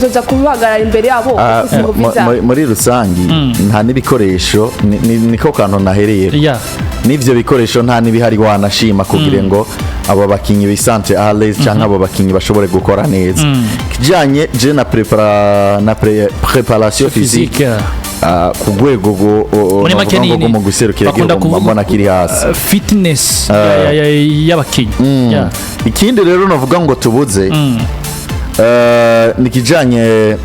zoza kubihagarara imbere yabo muri rusangi nta n'ibikoresho niko kantu nahereye n'ivyo bikoresho nta n'ibihari wanashima kugira ngo abo bakinyi bisante à l'aise canke abo bakinyi bashobore gukora neza kijanye je na préparation physique ku rwego rwo mu guserukira igihugu mbona kiri hasi fitness y'abakinyi ikindi rero navuga ngo tubuze nikijanye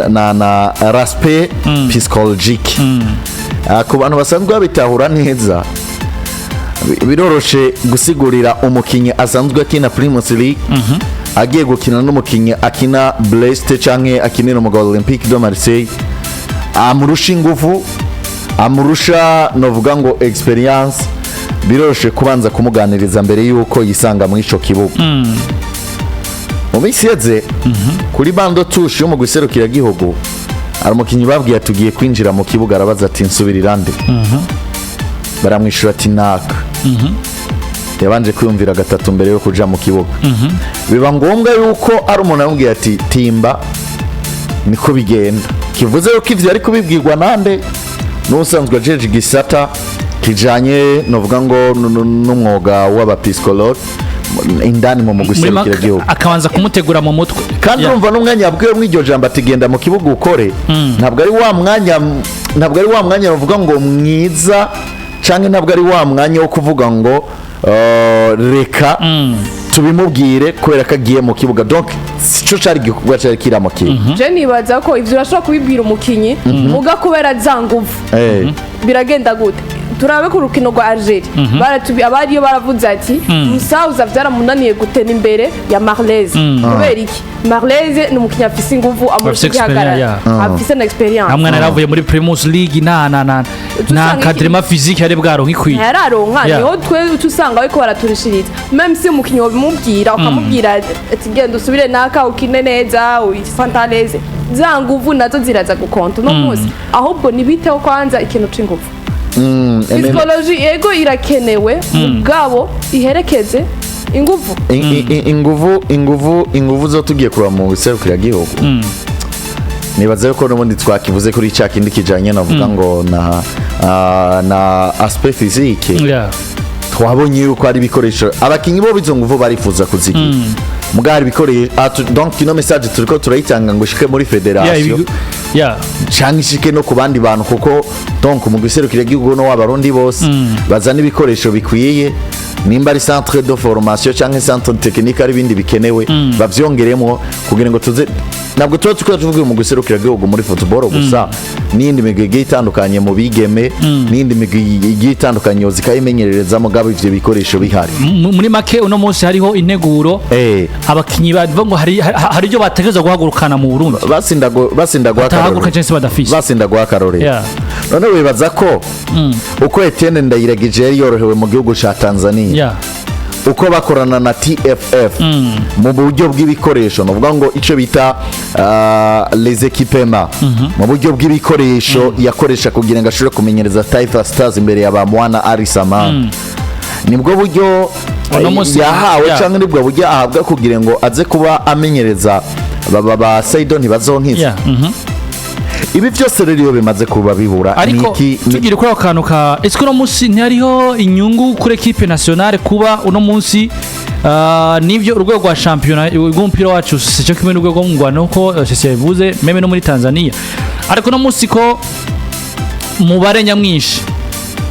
na respect psychologique ku bantu basanzwe babitahura neza biroroshe gusigurira umukinyi asanzwe akina Primus League agiye gukina n'umukinyi akina Brest canke akinira mu Olympique de Marseille amurusha ingufu amurusha novuga ngo experience biroroshe kubanza kumuganiriza mbere yuko yisanga mu ico kibuga mu minsi yeze kuri bando tushi yo mu guserukira gihugu ari umukinyi babwiye tugiye kwinjira mu kibuga arabaza ati nsubirirande baramwishura ati naka yabanje kwiyumvira gatatu mbere yo kuja mu kibuga biba ngombwa yuko ari umuntu amubwiye ati timba niko bigenda kivuze yuko ivyo ari kubibwirwa nande n'usanzwe jeje gisata kijanye novuga ngo n'umwuga w'abapsychologue indani mu guserukira gihugu akabanza kumutegura mu mutwe kandi urumva n'umwanya yabwiwe mw'iryo jambo atigenda mu kibuga ukore ntabwo ari wa mwanya bavuga ngo mwiza canke ntabwo ari wa mwanya wo kuvuga ngo reka tubimubwire kubera ko agiye mu kibuga donc sico cari gikorwa cari kiramukiye je nibaza ko ivyo urashobora kubibwira umukinyi muga kubera zanguvu biragenda gute turabe ku rukino rwa Algeria abariyo baravuze ati Musauza vyaramunaniye gutena imbere ya Marleze kubera iki Marleze ni umukinya afise inguvu amurusha igihagarara afise na experience hamwe naravuye muri Primus League na cadrement physique yari bwaro nkikwiye yararonka niho twe tusanga ariko baraturishiriza même si umukinya wabimubwira ukamubwira ati genda usubire naka ukine neza ufantaleze za nguvu nazo ziraza gukonta no munsi ahubwo nibiteho kwanza ikintu c'inguvu psychology ego irakenewe mugabo iherekeze inguvu zo tugiye kuba mu guserukira gihugu nibaza yuko n'ubundi twakivuze kuri cya kindi kijanye navuga ngo na aspect physique twabonye yuko ari bikoresho abakinyi bo bizo nguvu barifuza kuzigira mugari bikoresho donc ino message turiko turayitanga ngo shike muri federation cyangwa ishike no ku bandi bantu kuko donc mu guserukira igihugu no w'abarundi bose bazana ibikoresho bikwiye nimba ari centre de formation cyangwa centre technique ari bindi bikenewe bavyongeremo kugira ngo tuze nabwo tuvuga mu guserukira igihugu muri football gusa n'indi migwi itandukanye mu bigeme n'indi migwi itandukanye zikayimenyerereza mugabo ivyo bikoresho bihari muri make uno munsi hariho integuro abakinyi bavuga ngo hari ibyo bategeza guhagurukana mu Burundi basinda gwa karore none wibaza ko uko Etienne Ndayiragije yari yorohewe mu gihugu ca Tanzania uko bakorana na TFF mu buryo bw'ibikoresho novuga ngo ico bita les équipements mu buryo bw'ibikoresho yakoresha kugira ngo ashobore kumenyereza Taifa Stars imbere ya Bamwana Arisaman nibwo buryo yahawe cyangwa nibwo buryo ahabwa kugira ngo aze kuba amenyereza ba Saido ntibazonkiza ibi byose rero bimaze kuba bihura ariko tugira kuri akantu ka esko no munsi ntariho inyungu kuri equipe nationale kuba uno munsi nivyo urwego rwa championnat rw'umupira wacu cyo kimwe n'urwego ngwano ko bivuze meme no muri Tanzania ariko no munsi ko mubare nyamwinshi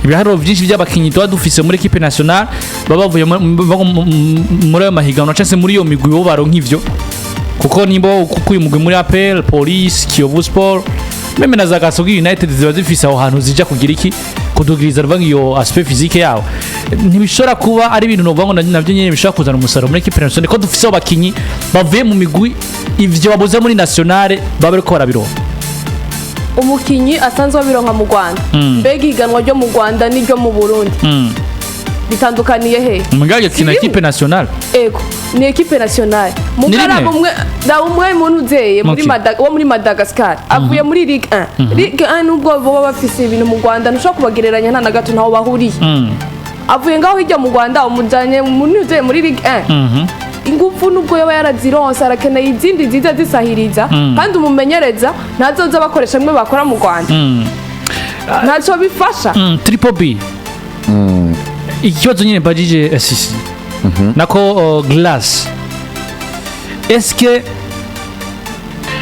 ibiharuro byinshi by'abakinyi twa dufise muri equipe nationale babavuye muri ayo mahiganwa cyangwa muri iyo migwi bo baro nk'ivyo kuko nimbo kuko umugwi muri APR Police Kiyovu Sport meme na Zagasogi United ziba zifise aho hantu zija kugira iki kudugiriza ruvanga iyo aspect physique yawo ntibishora kuba ari ibintu no vango navyo nyene bishaka kuzana umusaro muri equipe nationale ko dufise abakinyi bavuye mu migwi ivyo babuze muri nationale babere ko barabiro umukinyi asanzwe bironka mu Rwanda mbega iganwa ryo mu Rwanda n'iryo mu Burundi bitandukaniye he mugage kina equipe nationale ego ni equipe nationale mugara umwe muntu uzeye muri Madagascar avuye muri Ligue 1 Ligue 1 nubwo bo bafise ibintu mu Rwanda ntushobora kubagereranya nta na gato ntaho bahuriye avuye ngaho hirya mu Rwanda umujanye muntu uzeye muri Ligue 1 ingufu nubwo yoba yarazironse arakeneye izindi nziza zisahiriza kandi umumenyereza ntazoza bakoresha mwe bakora mu Rwanda ntaco bifasha. Triple B ikibazo nyine bajije Sisi nako Glass eske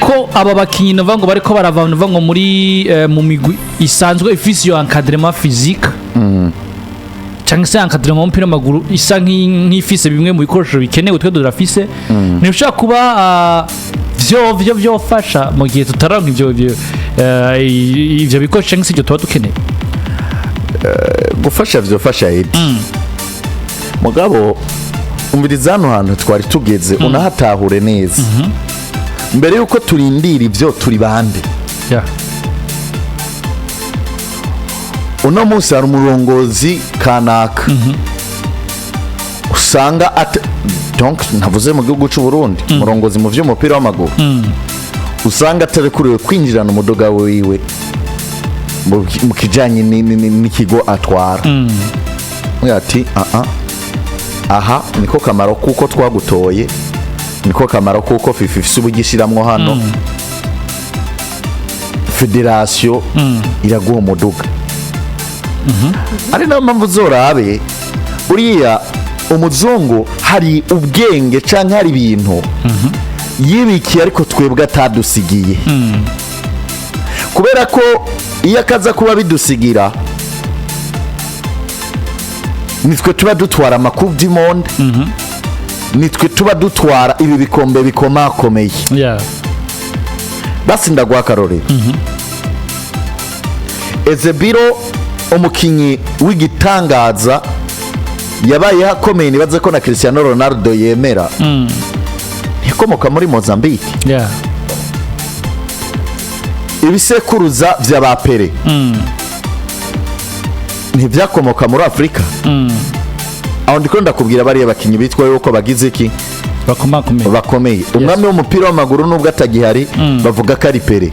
ko aba bakinyi nova ngo bariko barava ngo muri mu migwi isanzwe ifise yo encadrement physique cyangwa se encadrement umupira w'amaguru isa nk'ifise bimwe mu bikoresho bikenewe twe durafise ntibishobora kuba vyo vyofasha mu gihe tutaranka ivyo bikoresho cyangwa se ibyo tuba dukeneye gufasha vyofasha edi mugabo umviriza hano hantu twari tugeze unahatahure neza mbere yuko turindira ivyo turi bande uno munsi hari umurongozi kanaka usanga donc ntavuze mu gihugu cy'u Burundi umurongozi mu vy'umupira w'amaguru usanga atarekuriwe kwinjirana umudoga wiwe mu kijanye n'ikigo atwara ati aha niko kamaro kuko twagutoye niko kamaro kuko FIFA ifise ubugishiramwo hano federation iraguha umuduga ari nayo mpamvu zorabe buriya umuzungu hari ubwenge canke hari ibintu yibikiye ariko twebwe atadusigiye kubera ko iyo akaza kuba bidusigira nitwe tuba dutwara amakuru du monde nitwe tuba dutwara ibi bikombe bikomakomeye basi ndaguha akarorero Ezebiro umukinyi w'igitangaza yabaye hakomeye nibaze ko na Cristiano Ronaldo yemera ikomoka muri Mozambique ibisekuruza vy'abapere ntibyakomoka muri Afrika aho ndiko ndakubwira bariya bakinyi bitwa yuko bagize iki bakomeye umwami w'umupira w'amaguru nubwo atagihari bavuga ko ari Pere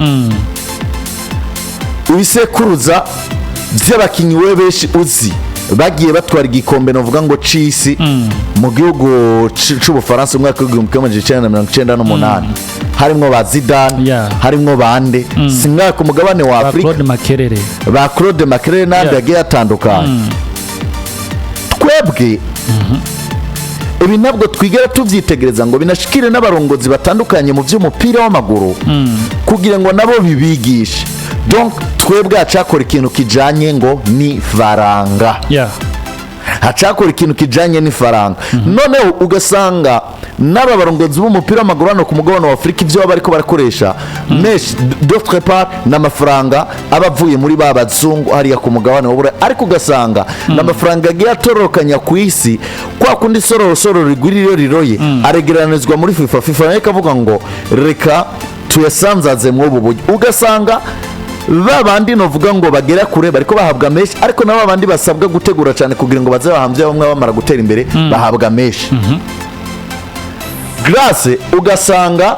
ibisekuruza vy'abakinyi we benshi uzi bagiye batwara igikombe novuga ngo c'isi mu gihugu c'Ubufaransa umwaka w'1998 harimwo ba Zidane harimwo bande singa ku mugabane wa Afrika ba Claude Makerere n'andi yagiye atandukanye twebwe ibi ntabwo twigera tuvyitegereza ngo binashikire n'abarongozi batandukanye mu vy'umupira w'amaguru kugira ngo nabo bibigishe donc twebwe hacakora ikintu kijanye ngo ni faranga hacakora ikintu kijanye ni faranga noneho ugasanga n'aba barongozi b'umupira w'amaguru hano ku mugabane wa Afrika ivyo baba bariko barakoresha mesh d'autre part n'amafaranga abavuye muri ba bazungu hariya ku mugabane w'ubura ariko ugasanga n'amafaranga agiye atorokanya ku isi kwa kundi sororo rigwiriro riroye aregeranizwa muri FIFA nayo ikavuga ngo reka tuyasanzaze mu ubu buryo ugasanga babandi novuga ngo bagera kure bariko bahabwa mesh ariko nabo abandi basabwa gutegura cyane kugira ngo baze bahambye bamwe bamara gutera imbere bahabwa mesh Grace ugasanga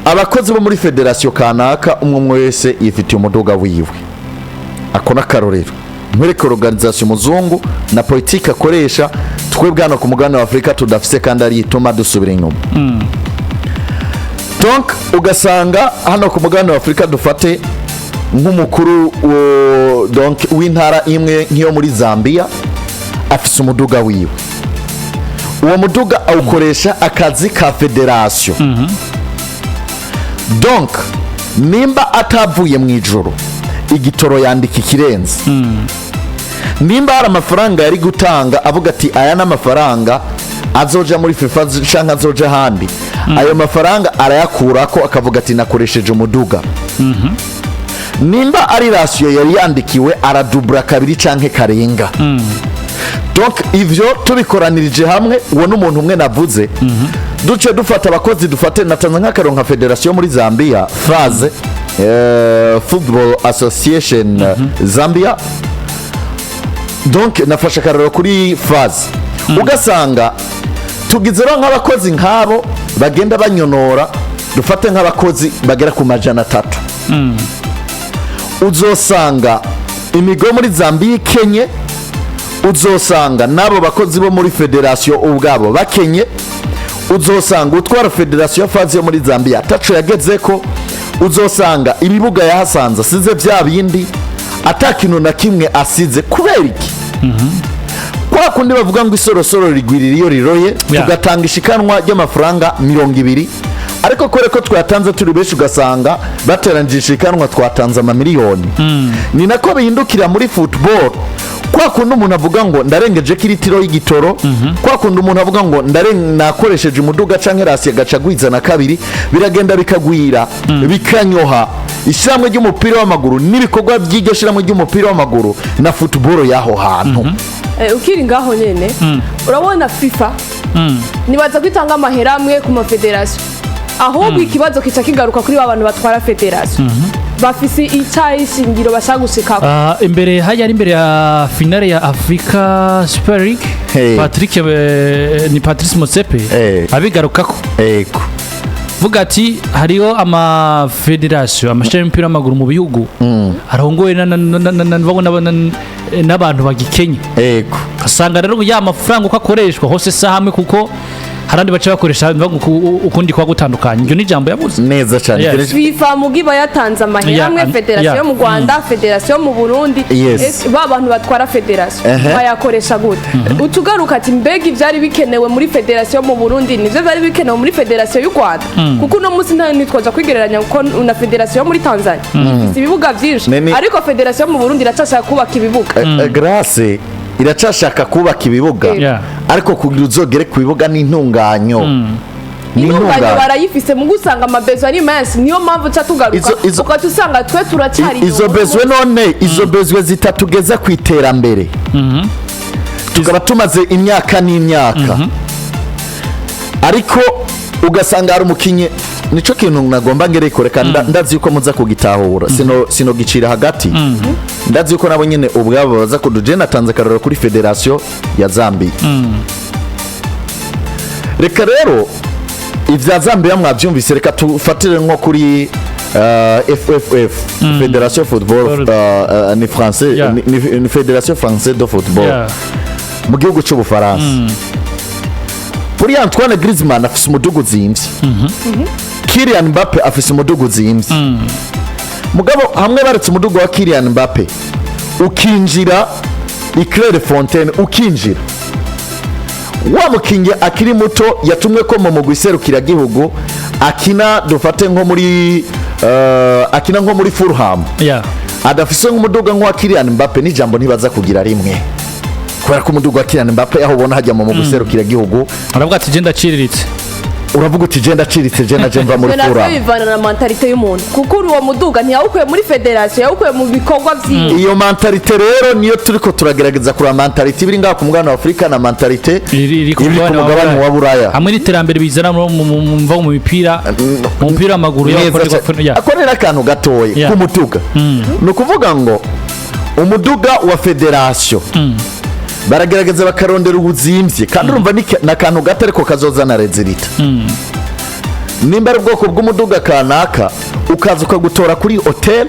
abakozi bo muri federation kanaka umwe wese yifitiye umudoga wiwe akona karorero mwereke organisation muzungu na politique akoresha twebwe hano ku mugabane wa Afrika tudafise kandi ari ituma dusubira inyuma donc ugasanga hano ku mugabane wa Afrika dufate nk'umukuru donc w'intara imwe nk'iyo muri Zambia afise umuduga wiwe uwo muduga awukoresha akazi ka federation donc nimba atavuye mu ijoro igitoro yandika ikirenze nimba hari amafaranga yari gutanga avuga ati aya n'amafaranga azoja muri FIFA canke azoja handi ayo mafaranga arayakurako akavuga ati nakoresheje umuduga nimba ari ratio yari yandikiwe aradubura kabiri canke karenga donc ivyo tubikoranirije hamwe uwo n'umuntu umwe navuze duce dufata abakozi dufate natanze nk'akaronka federation muri Zambia phase football association Zambia donc nafasha karero kuri phase ugasanga tugizero nk'abakozi nk'abo bagenda banyonora dufate nk'abakozi bagera ku 300 uzosanga imigo muri Zambia Kenya uzosanga n'abo bakozi bo muri federasiyo ubwabo bakenye, uzosanga utwara federasiyo fazi yo muri Zambia ataco yageze ko, uzosanga ibibuga yahasanze asize bya bindi atakintu na kimwe asize. kubera iki? kwa kundi bavuga ngo isorosoro rigwirira iyo riroye, tugatanga ishikanwa ry'amafaranga 200, ariko kore ko twatanze turi benshi ugasanga bateranije ishikanwa twatanze amamiliyoni. Ni nako bihindukira muri football. Kwa kundi umuntu avuga ngo ndarengeje kiritiro y'igitoro, kwa kundi umuntu avuga ngo nakoresheje umuduga canke rasi gaca gwiza na kabiri, biragenda bikagwira bikanyoha ishyirahamwe ry'umupira w'amaguru n'ibikorwa by'iryo shyirahamwe ry'umupira w'amaguru na football y'aho hantu. Ukiri ngaho nyene urabona FIFA nibaza kwitanga amahera amwe ku mafederasiyo, ahubwo ikibazo kica kigaruka kuri abantu batwara federasiyo bafise icyayi shingiro bashaka gushikako. Imbere hajya imbere ya finale ya Africa Super League, ni Patrice Motsepe abigarukako vuga ati hariho ama federasiyo amashami y'umupira w'amaguru mu bihugu arongowe n'abantu bagikenya. Asanga rero ya mafaranga uko akoreshwa hose sa hamwe, kuko harandi baca bakoresha ukundi kwa gutandukanye. Ibyo ni jambo yavuze neza cyane. FIFA mugiba yatanze amahera amwe federasiyo yo mu Rwanda, federasiyo mu Burundi, ba bantu batwara federasiyo bayakoresha gute? Utugaruka ati mbega ivyari bikenewe muri federasiyo mu Burundi nivyo vyari bikenewe muri federasiyo y'u Rwanda, kuko uno munsi ntitwaza kwigereranya uko na federasiyo muri Tanzania ifite ibibuga byinshi, ariko federasiyo mu Burundi iracashaka kubaka ibibuga. Grace iracashaka kubaka ibibuga, ariko kugira uzogere ku bibuga n'intunganyo n'intunganyo barayifise mu gusanga amabezo ari menshi. Niyo mpamvu ca tugaruka ukatusanga twe turacyari izo bezwe, none izo bezwe zitatugeza ku iterambere. Tukaba tumaze imyaka n'imyaka, ariko ugasanga hari umukinyi. Nico kintu nagomba ngereko, reka ndazi yuko muza kugitahura, sino gicira hagati. Ndazi yuko nabo nyene ubwabo baza kuduje. Natanze karoro kuri federasiyo ya Zambia. Reka rero ivya Zambia mwavyumvise, reka tufatire nko kuri FFF, Federation Football ni français, ni Federation Française de Football mu gihugu cy'Ubufaransa. Pour Antoine Griezmann afise umudugu zimvye, Kylian Mbappe afise umudugu zimvye. Mugabo hamwe baretse umudugu wa Kylian Mbappe ukinjira Eclair Fontaine, ukinjira wa mukinyi akiri muto yatumwe ko mu mugwiserukira gihugu akina, dufate nko muri akina nko muri Fulham, adafise nk'umuduga nko wa Kylian Mbappe, ni jambo ntibaza kugira rimwe, kubera ko umuduga wa Kylian Mbappe aho ubona hajya mu mugwiserukira gihugu aravuga ati genda ciriritse. Uravuga uti genda ciritse je mva muri fura. Bivana na mentalite y'umuntu, kuko uwo muduga ntiyawukuye muri federasiyo, yawukuye mu bikorwa vyiwe. Iyo mentalite rero niyo turiko turagerageza kura mentalite ibiri ngaho ku mugabane wa Afrika na mentalite iri ku mugabane wa Buraya. Hamwe n'iterambere bizana mu mipira, mu mupira w'amaguru akorera akantu gatoye ku muduga. No kuvuga ngo umuduga wa federasiyo baragerageza bakarondera ubuzimvye, kandi urumva na kantu gato ariko kazozana rezilita. Nimba ari ubwoko bw'umuduga kanaka ukaza ukagutora kuri hotel,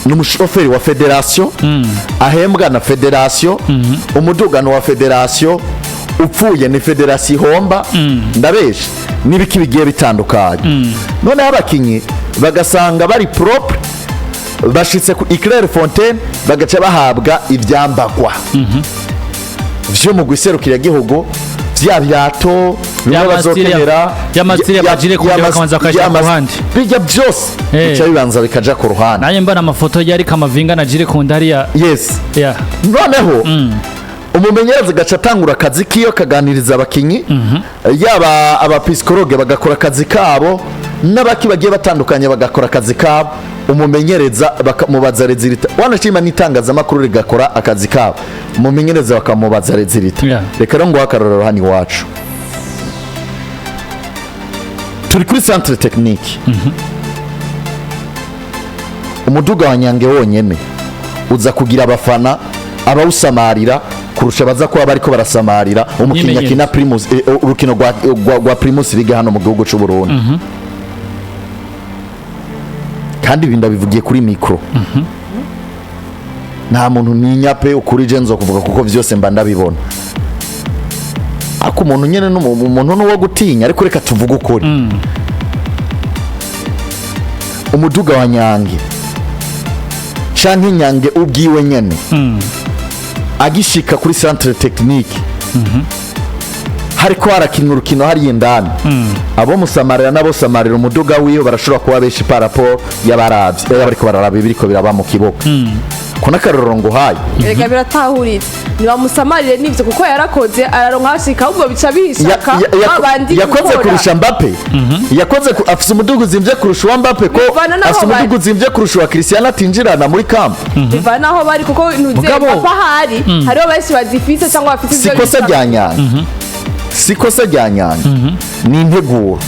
n'umushoferi wa federasiyo ahembwa na federasiyo, umuduga ni wa federasiyo, upfuye ni federasiyo ihomba, ndabesha n'ibiki bigiye bitandukanye. Noneho abakinyi bagasanga bari propre, bashitse ku Eclair Fontaine bagaca bahabwa ibyambagwa vyo mu gwiserukira gihugu, vya birato bazokenera, y'amasiri y'abajire ku bakabanza kaja ku ruhande, bijya byose bica bibanza bikaja ku ruhande. Nanye mbana amafoto yari kamavinga na jire ku ndari ya noneho umumenyereza gaca atangura akazi kiyo kaganiriza abakinyi, yaba abapsikologe bagakora akazi kabo, n'abaki bagiye batandukanye bagakora akazi kabo. Umumenyereza bakamubaza rezilita, wanashima n'itangazamakuru rigakora akazi kabo, umumenyereza bakamubaza rezilita. Reka rero ngo hakarorero hani wacu turi kuri centre technique. Umuduga wa Nyange wonyene uza kugira abafana abawusamarira kurusha baza kuba bariko barasamarira umukinya kina Primus, urukino rwa Primus League hano mu gihugu cy'u Burundi. Kandi ibi ndabivugiye kuri mikro. nta muntu ninyape ukuri je nzo kuvuga kuko vyose mba ndabibona ako umuntu nyene umuntu nuwo gutinya ariko reka tuvuge ukuri umuduga wa Nyange canke Nyange ubwiwe nyene agishika kuri centre technique hariko harakina urukino hari indani abo musamarira nabo samarira umuduga wiyo barashobora kuba beshi parapo y'abaravye bariko bararaba ibiriko biraba mu kibuga kuna karorero ngo hayi erega biratahuritse niba musamarire nivyo kuko yarakoze araronka hashika ahubwo bica bishaka abandi yakoze kurusha Mbappe yakoze afise umuduga uzimvye kurusha wa Mbappe ko afise umuduga uzimvye kurusha wa Cristiano atinjirana muri camp biva naho bari kuko ntuze papa hari hariho benshi bazifise cyangwa bafite ivyo sikosa ryanyanga sikosa ryanyanga ni integuro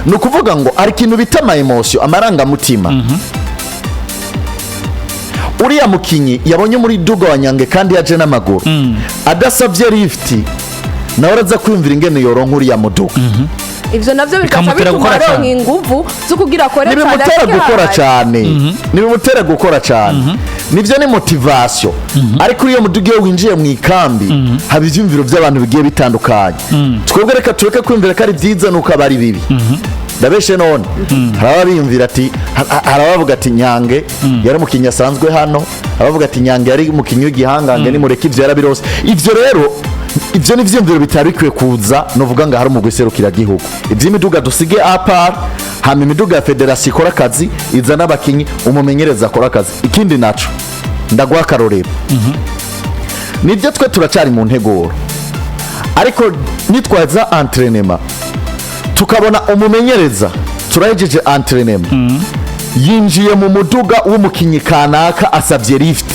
no kuvuga ngo ari kintu bita ama emotion amaranga mutima uriya mukinyi yabonye muri duga wa Nyange kandi yaje n'amaguru adasavye lift nawe araza kwimvira ingene yoronka uriya muduga ivyo navyo bikaca bituma aronka inguvu zo kugira akore cyane nibimutera gukora cyane nivyo ni motivation ariko iyo muduga iyo winjiye mu ikambi haba ivyumviro by'abantu bigiye bitandukanye twebwe reka tureke kwimvira ko ari vyiza nuko abari bibi ndabeshe none haraba biyumvira ati harabavuga ati Nyange yari mukinyi asanzwe hano abavuga ati Nyange yari mukinyi w'igihangange ni mureke ivyo yarabirose ivyo rero ivyo ni vyumviro bitari bikwiye kuza novuga ngo hari umugwi serukira gihugu ivy'imiduga dusige apart hama imiduga ya federation ikora akazi iza n'abakinyi umumenyereza akora akazi ikindi naco ndagwa akarorero nivyo twe turacari mu nteguro ariko nitwaza entraînement tukabona umumenyereza turahejeje entraînement yinjiye mu muduga w'umukinyi kanaka asavye lift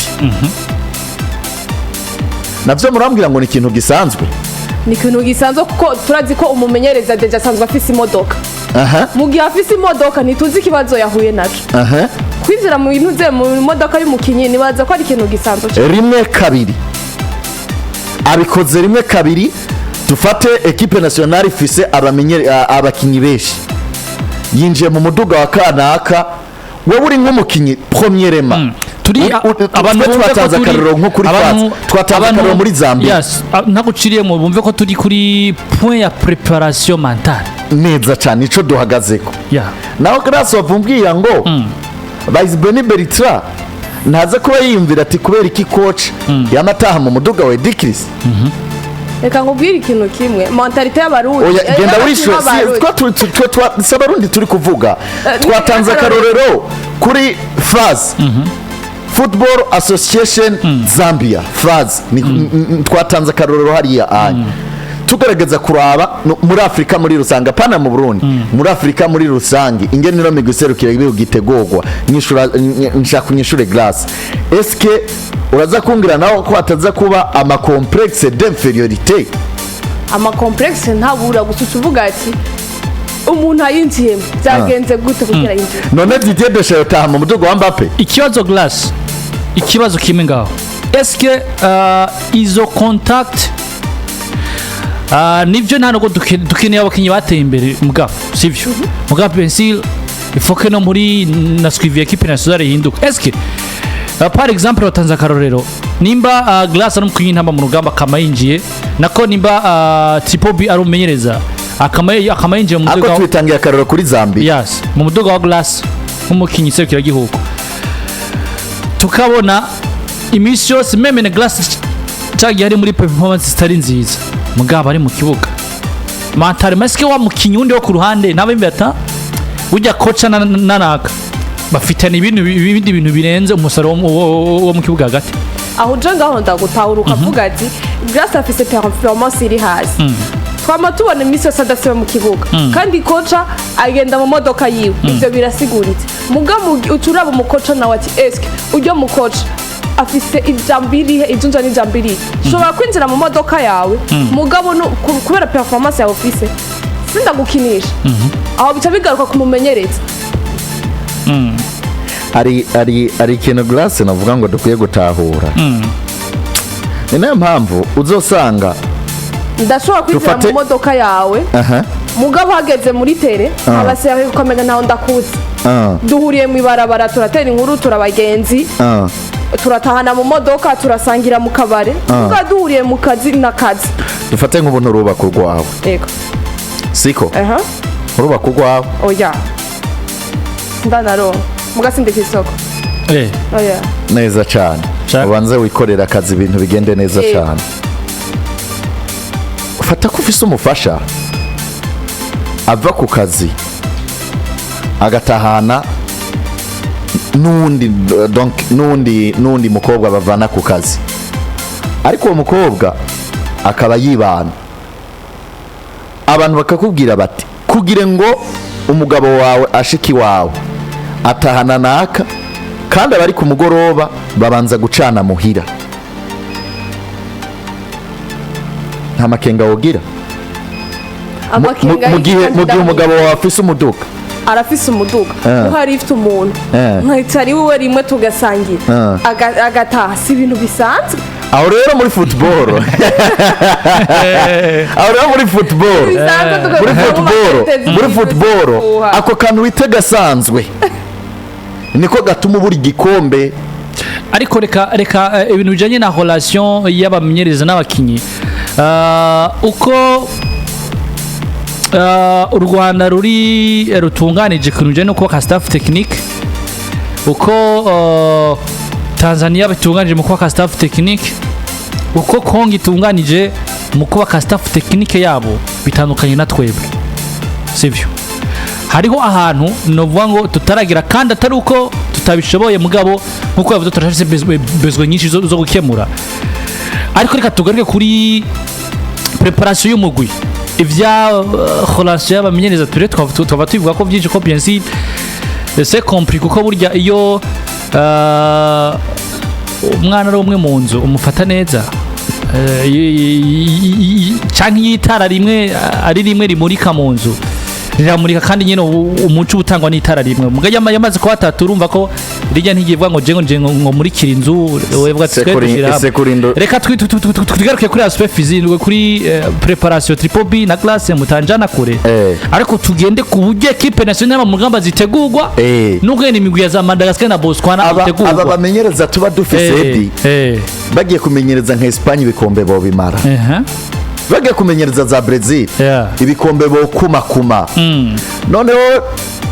navyo murambwira ngo ni ikintu gisanzwe ni ikintu gisanzwe kuko turazi ko umumenyereza deje asanzwe afise imodoka mu gihe afise imodoka ntituzi ikibazo yahuye naco kwinjira mu bintu ze mu modoka y'umukinyi nibaza ko ari ikintu gisanzwe rimwe kabiri abikoze rimwe kabiri dufate equipe nationale ifise abakinyi benshi yinjiye mu muduga wa kanaka wowe uri nk'umukinyi premièrement turi abantu twatanze akarero nko kuri twatanze akarero muri Zambia yes naguciriyemo bumve ko turi kuri point ya préparation mentale neza cyane ico duhagazeko naho grâce wavumbwiye ngo Vice Beni Beritra ntaza kuba yiyumvira ati kubera iki coach yamataha mu muduga wa Dikris reka nkubwire ikintu kimwe mentalite y'abarundi genda wisho s'abarundi turi kuvuga twatanze akarorero kuri FAZ Football Association Zambia FAZ twatanze akarorero hariya anya tugerageza kuraba muri Afrika muri rusanga pana mu Burundi muri Afrika muri rusangi ingene no migiserukira ibihugu gitegurwa nshaka nyishure glace eske uraza kungira naho ko ataza kuba ama complexe d'infériorité ama complexe ntabura gusuca uvuga ati umuntu ayinjiyemo byagenze gute kugira yinjire none Didier Deschamps taha mu mudugo wa Mbappe ikibazo glace ikibazo kimwe ngaho eske izo contact nivyo nta nuko dukeneye abakinyi bateye imbere mugabo sivyo mugabo pencil ifoke no muri na suivi equipe nationale hinduka eske par exemple watanze akarorero nimba glace no mukinyi ntamba mu rugamba kamayinjiye nako nimba Tripobi ari umenyereza akamayinjiye mu muduga ako twitangiye akarorero kuri Zambia yes mu muduga wa glace nk'umukinyi serukira gihugu tukabona imisi yose meme na glace cyagiye ari muri performance zitari nziza mugabo ari mu kibuga matare maske wa mukinyi wundi wo ku ruhande nabe mbata ujya koca nanaka bafitana ibintu birenze umusaro wo mu kibuga hagati aho je ngaho ndagutahura ukavuga ati grâce afise performance iri hasi twama tubona imisi yose adasiba mu kibuga kandi koca agenda mu modoka yiwe ivyo birasiguritse mugabo uturaba mu koca nawe ati eske ujya mu koca afise ijambirihe ijunja n'ijambirihe shobora kwinjira mu modoka yawe mugabo kubera performance yawe ufise sinda gukinisha aho bica bigaruka kumumenyereza ari ikintu glace navuga ngo dukwiye gutahura ni nayo mpamvu uzosanga ndashobora kwinjira mu modoka yawe mugabo hageze muri tere abasere ukamenya naho ndakuze duhuriye mu ibarabara turatera inkuru turabagenzi turatahana mu modoka turasangira mu kabare duhuriye mu kazi n'akazi dufate nk'ubuntu urubaka urwawe yego siko urubaka urwawe oya ndanaro mugasindika isoko oya neza cyane ubanze wikorera akazi ibintu bigende neza cyane ufata ko ufise umufasha ava ku kazi agatahana n'undi mukobwa bavana ku kazi ariko uwo mukobwa akaba yibana abantu bakakubwira bati kugira ngo umugabo wawe ashiki wawe atahana naka kandi abari ku mugoroba babanza gucana muhira nta makenga wogira mu gihe umugabo wawe afise umuduga arafise umuduga uhari ifite umuntu nkahitari wiwe rimwe tugasangira agataha si ibintu bisanzwe aho rero muri football muri football ako kantu wite gasanzwe niko gatuma ubura igikombe ariko reka ibintu bijanye na relation y'abamenyereza n'abakinyi uko u Rwanda rutunganije ku bijanye no kubaka staff technique uko Tanzania bitunganije mu kubaka staff technique uko Kongo itunganije mu kubaka staff technique yabo bitandukanye na twebwe sivyo hariho ahantu novuga ngo tutaragira kandi atari uko tutabishoboye mugabo nkuko yavuze turafise bezwe nyinshi zo gukemura ariko reka tugaruke kuri preparation y'umugwi ivya relation y'abamenyereza twaba tubivuga ko byinshi ko bien sûr c'est compris kuko burya iyo umwana ari umwe mu nzu umufata neza canke yitara rimwe ari rimwe rimurika mu nzu riramurika kandi nyene umuco utangwa n'itara rimwe muga yamaze ko batatu urumva ko rijya ntigivuga ngo ngo murikira inzu wevuga twedukira reka twigaruke kuri aspect physique kuri preparation triple B na classe mutanjana kure ariko tugende ku buryo equipe nationale mu rugamba zitegurwa n'ugende imigwi ya za Madagascar na Botswana itegurwa aba bamenyereza tuba dufise bagiye kumenyereza nka Espagne ibikombe bo bimara bagiye kumenyereza za Brazil ibikombe bo kuma noneho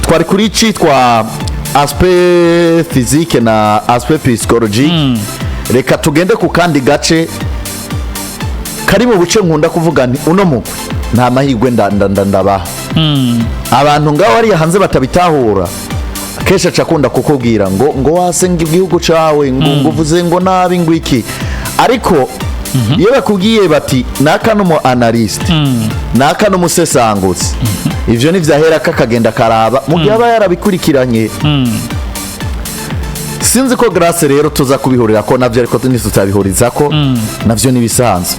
twari kuri citwa aspect physique na aspect psychologique reka tugende ku kandi gace kari mu buce nkunda kuvuga nti uno mugwi nta mahirwe ndabaha abantu ngaho ari hanze batabitahura kesha cakunda kukubwira ngo wasenga igihugu cawe ngo uvuze ngo nabi ngwiki ariko iyo bakubwiye bati naka n'umu analyst naka n'umusesangutsi ivyo ni vyahera kakagenda karaba mu gihe aba yarabikurikiranye sinzi ko grâce rero tuza kubihurira ko navyo ariko tutabihuriza ko navyo ni bisanzwe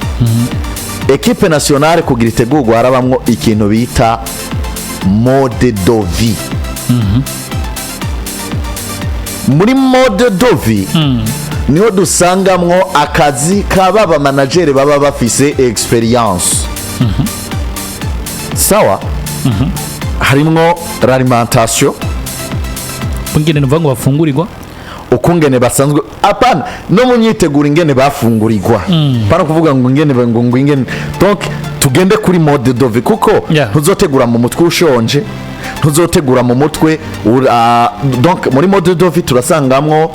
equipe nationale kugira itegurwa harabamwo ikintu bita mode de vie muri mode de vie niho dusangamwo akazi k'ababa manager baba bafise experience sawa harimwo l'alimentation ungene nuvuga ngo bafungurirwa ukungene basanzwe apana no mu myitegura ingene bafungurirwa para kuvuga ngo ingene donc tugende kuri mode de vie kuko ntuzotegura mu mutwe ushonje ntuzotegura mu mutwe donc muri mode de vie turasangamwo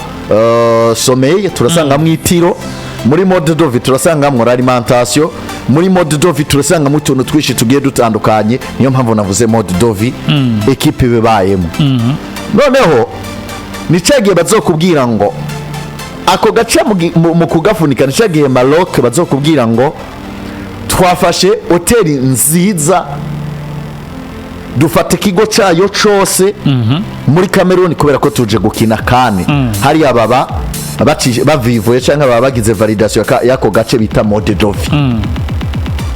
sommeil turasangamwo itiro muri mode de vie turasangamwo l'alimentation muri mode de vie turasangamwo utuntu twishi tugiye dutandukanye niyo mpamvu navuze mode de vie equipe bebayemo noneho nicagiye bazokubwira ngo ako gace mu kugafunika nicagiye Maroc bazokubwira ngo twafashe hoteli nziza dufata ikigo cyayo cyose muri Cameroon kubera ko tuje gukina kane hari ababa bavivuye cyangwa baba bagize validation yako gace bita mode de vie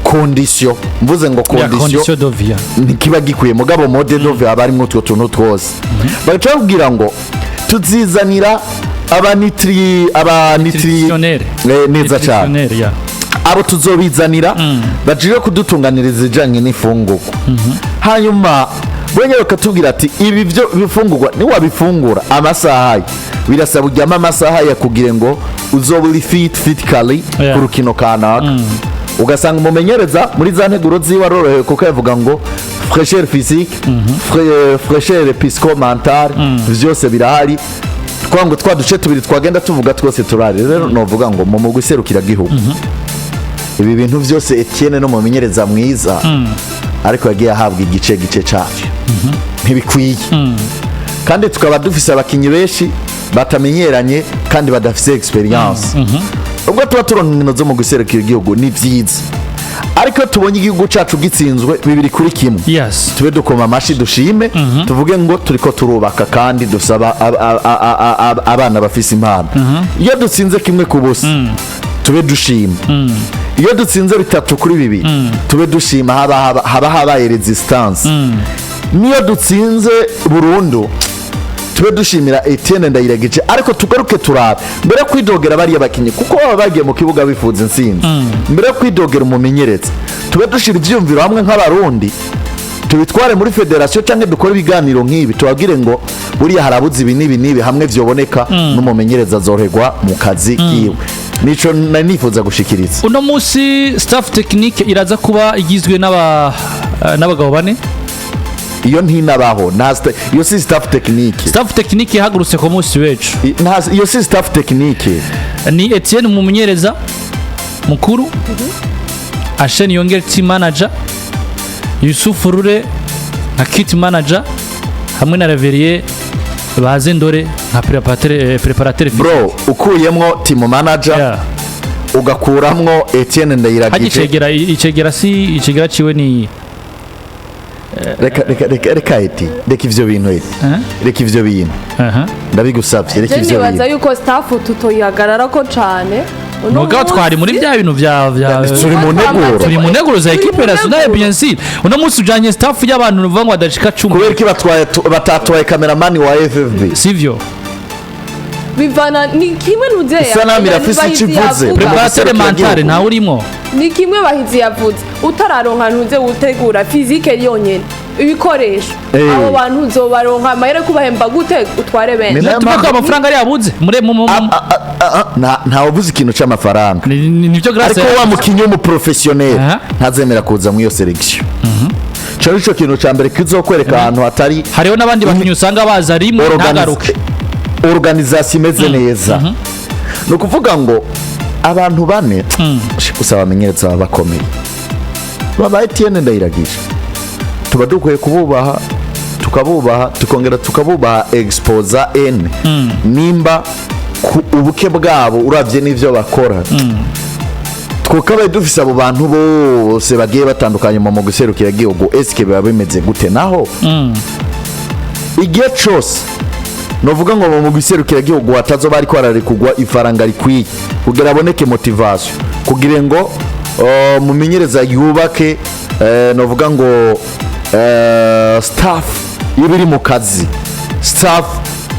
condition mvuze ngo condition de vie nikiba gikwiye mugabo mode de vie abari mu tuntu twose bakubwira ngo tuzizanira abanitri neza cyane abo tuzobizanira bagiye kudutunganiriza ijanye n'ifunguko hanyuma bwenye bakatubwira ati ibi byo bifungurwa ni wabifungura amasaha birasaba ujyamo amasaha ya kugira ngo uzobe uri physically ku rukino kanaka ugasanga umumenyereza muri za nteguro ziwe arorohewe kuko yavuga ngo fraîcheur physique fraîcheur psycho-mentale byose birahari kwa ngo twaduce tubiri twagenda tuvuga twose turari rero novuga ngo mu mugwi serukira gihugu ibi bintu byose Etienne no mumenyereza mwiza ariko yagiye ahabwa igice cyacyo ntibikwiye kandi tukaba dufise abakinyi benshi batamenyeranye kandi badafise experience ubwo tuba turonka inkino zo mu guserukira igihugu ni byiza ariko tubonye igihugu cyacu gitsinzwe 2-1 tube dukoma amashi dushime tuvuge ngo turiko turubaka kandi dusaba abana bafise impano iyo dutsinze 1-0 tube dushima iyo dutsinze 3-2 tube dushima haba habaye resistance niyo dutsinze burundu tube dushimira Etienne Ndayiragije ariko tugaruke turabe mbere kwidogera bari abakinyi kuko baba bagiye mu kibuga bifuza insinzi mbere kwidogera umumenyereza tube dushira ivyumviro hamwe nk'abarundi tubitware muri federation cyangwa dukora ibiganiro nk'ibi tubabwire ngo buriya harabuze ibi nibi hamwe vyoboneka n'umumenyereza azoregwa mu kazi kiwe nico nifuza gushikiriza uno musi staff technique iraza kuba igizwe n'abagabo bane iyo ntinabaho iyo si staff technique ihagurutse ku munsi wecu iyo si staff technique ni Etienne umumenyereza mukuru Asheni Yongere team manager Yusuf Rure nka kit manager hamwe na Reverier Bazendore nka preparateur bro ukuyemwo team manager ugakuramwo Etienne Ndayiragije icegera ciwe ni reka ivyo bintu reka ivyo bintu ndabigusabye reka ivyo bintu nibaza yuko staff tutoyihagarara ko cane Mugabo twari muri bya bintu vya turi mu neguro za equipe nationale bien sûr uno munsi ujanye staff y'abantu nuvuga ngo badashika 10 kubera ki batwaye cameraman wa FFB sivyo bivana ni kimwe nuzeya Sanami rafisi kivuze preparateur mentale nta urimo ni kimwe bahizi yavuze utararonka ntuze utegura physique yonyene ibikoresho abo bantu uzobaronka amahera kubahemba gute utware benshi tubaka amafaranga ari yabuze nta wabuze ikintu cy'amafaranga nivyo grâce ariko wa mukinyi mu professionnel ntazemera kuza mu iyo selection cyo cyo kintu cya mbere kizokwereka ahantu hatari hariho nabandi bakinyi usanga baza rimwe ntagaruke organisation imeze neza no kuvuga ngo abantu bane usaba amenyereza bakomeye baba Etienne Ndayiragije tuba dukwiye kububaha tukabubaha tukongera tukabubaha exposa N nimba ubuke bwabo uravye n'ivyo bakora twukabaye dufise abo bantu bose bagiye batandukanye mu guserukira igihugu eske biba bimeze gute naho igihe cyose novuga ngo mu guserukira igihugu hatazo bari kwarare kugwa ifaranga rikwiye kugira aboneke motivation kugira ngo mumenyereza yubake novuga ngo staff ibiri mu kazi staff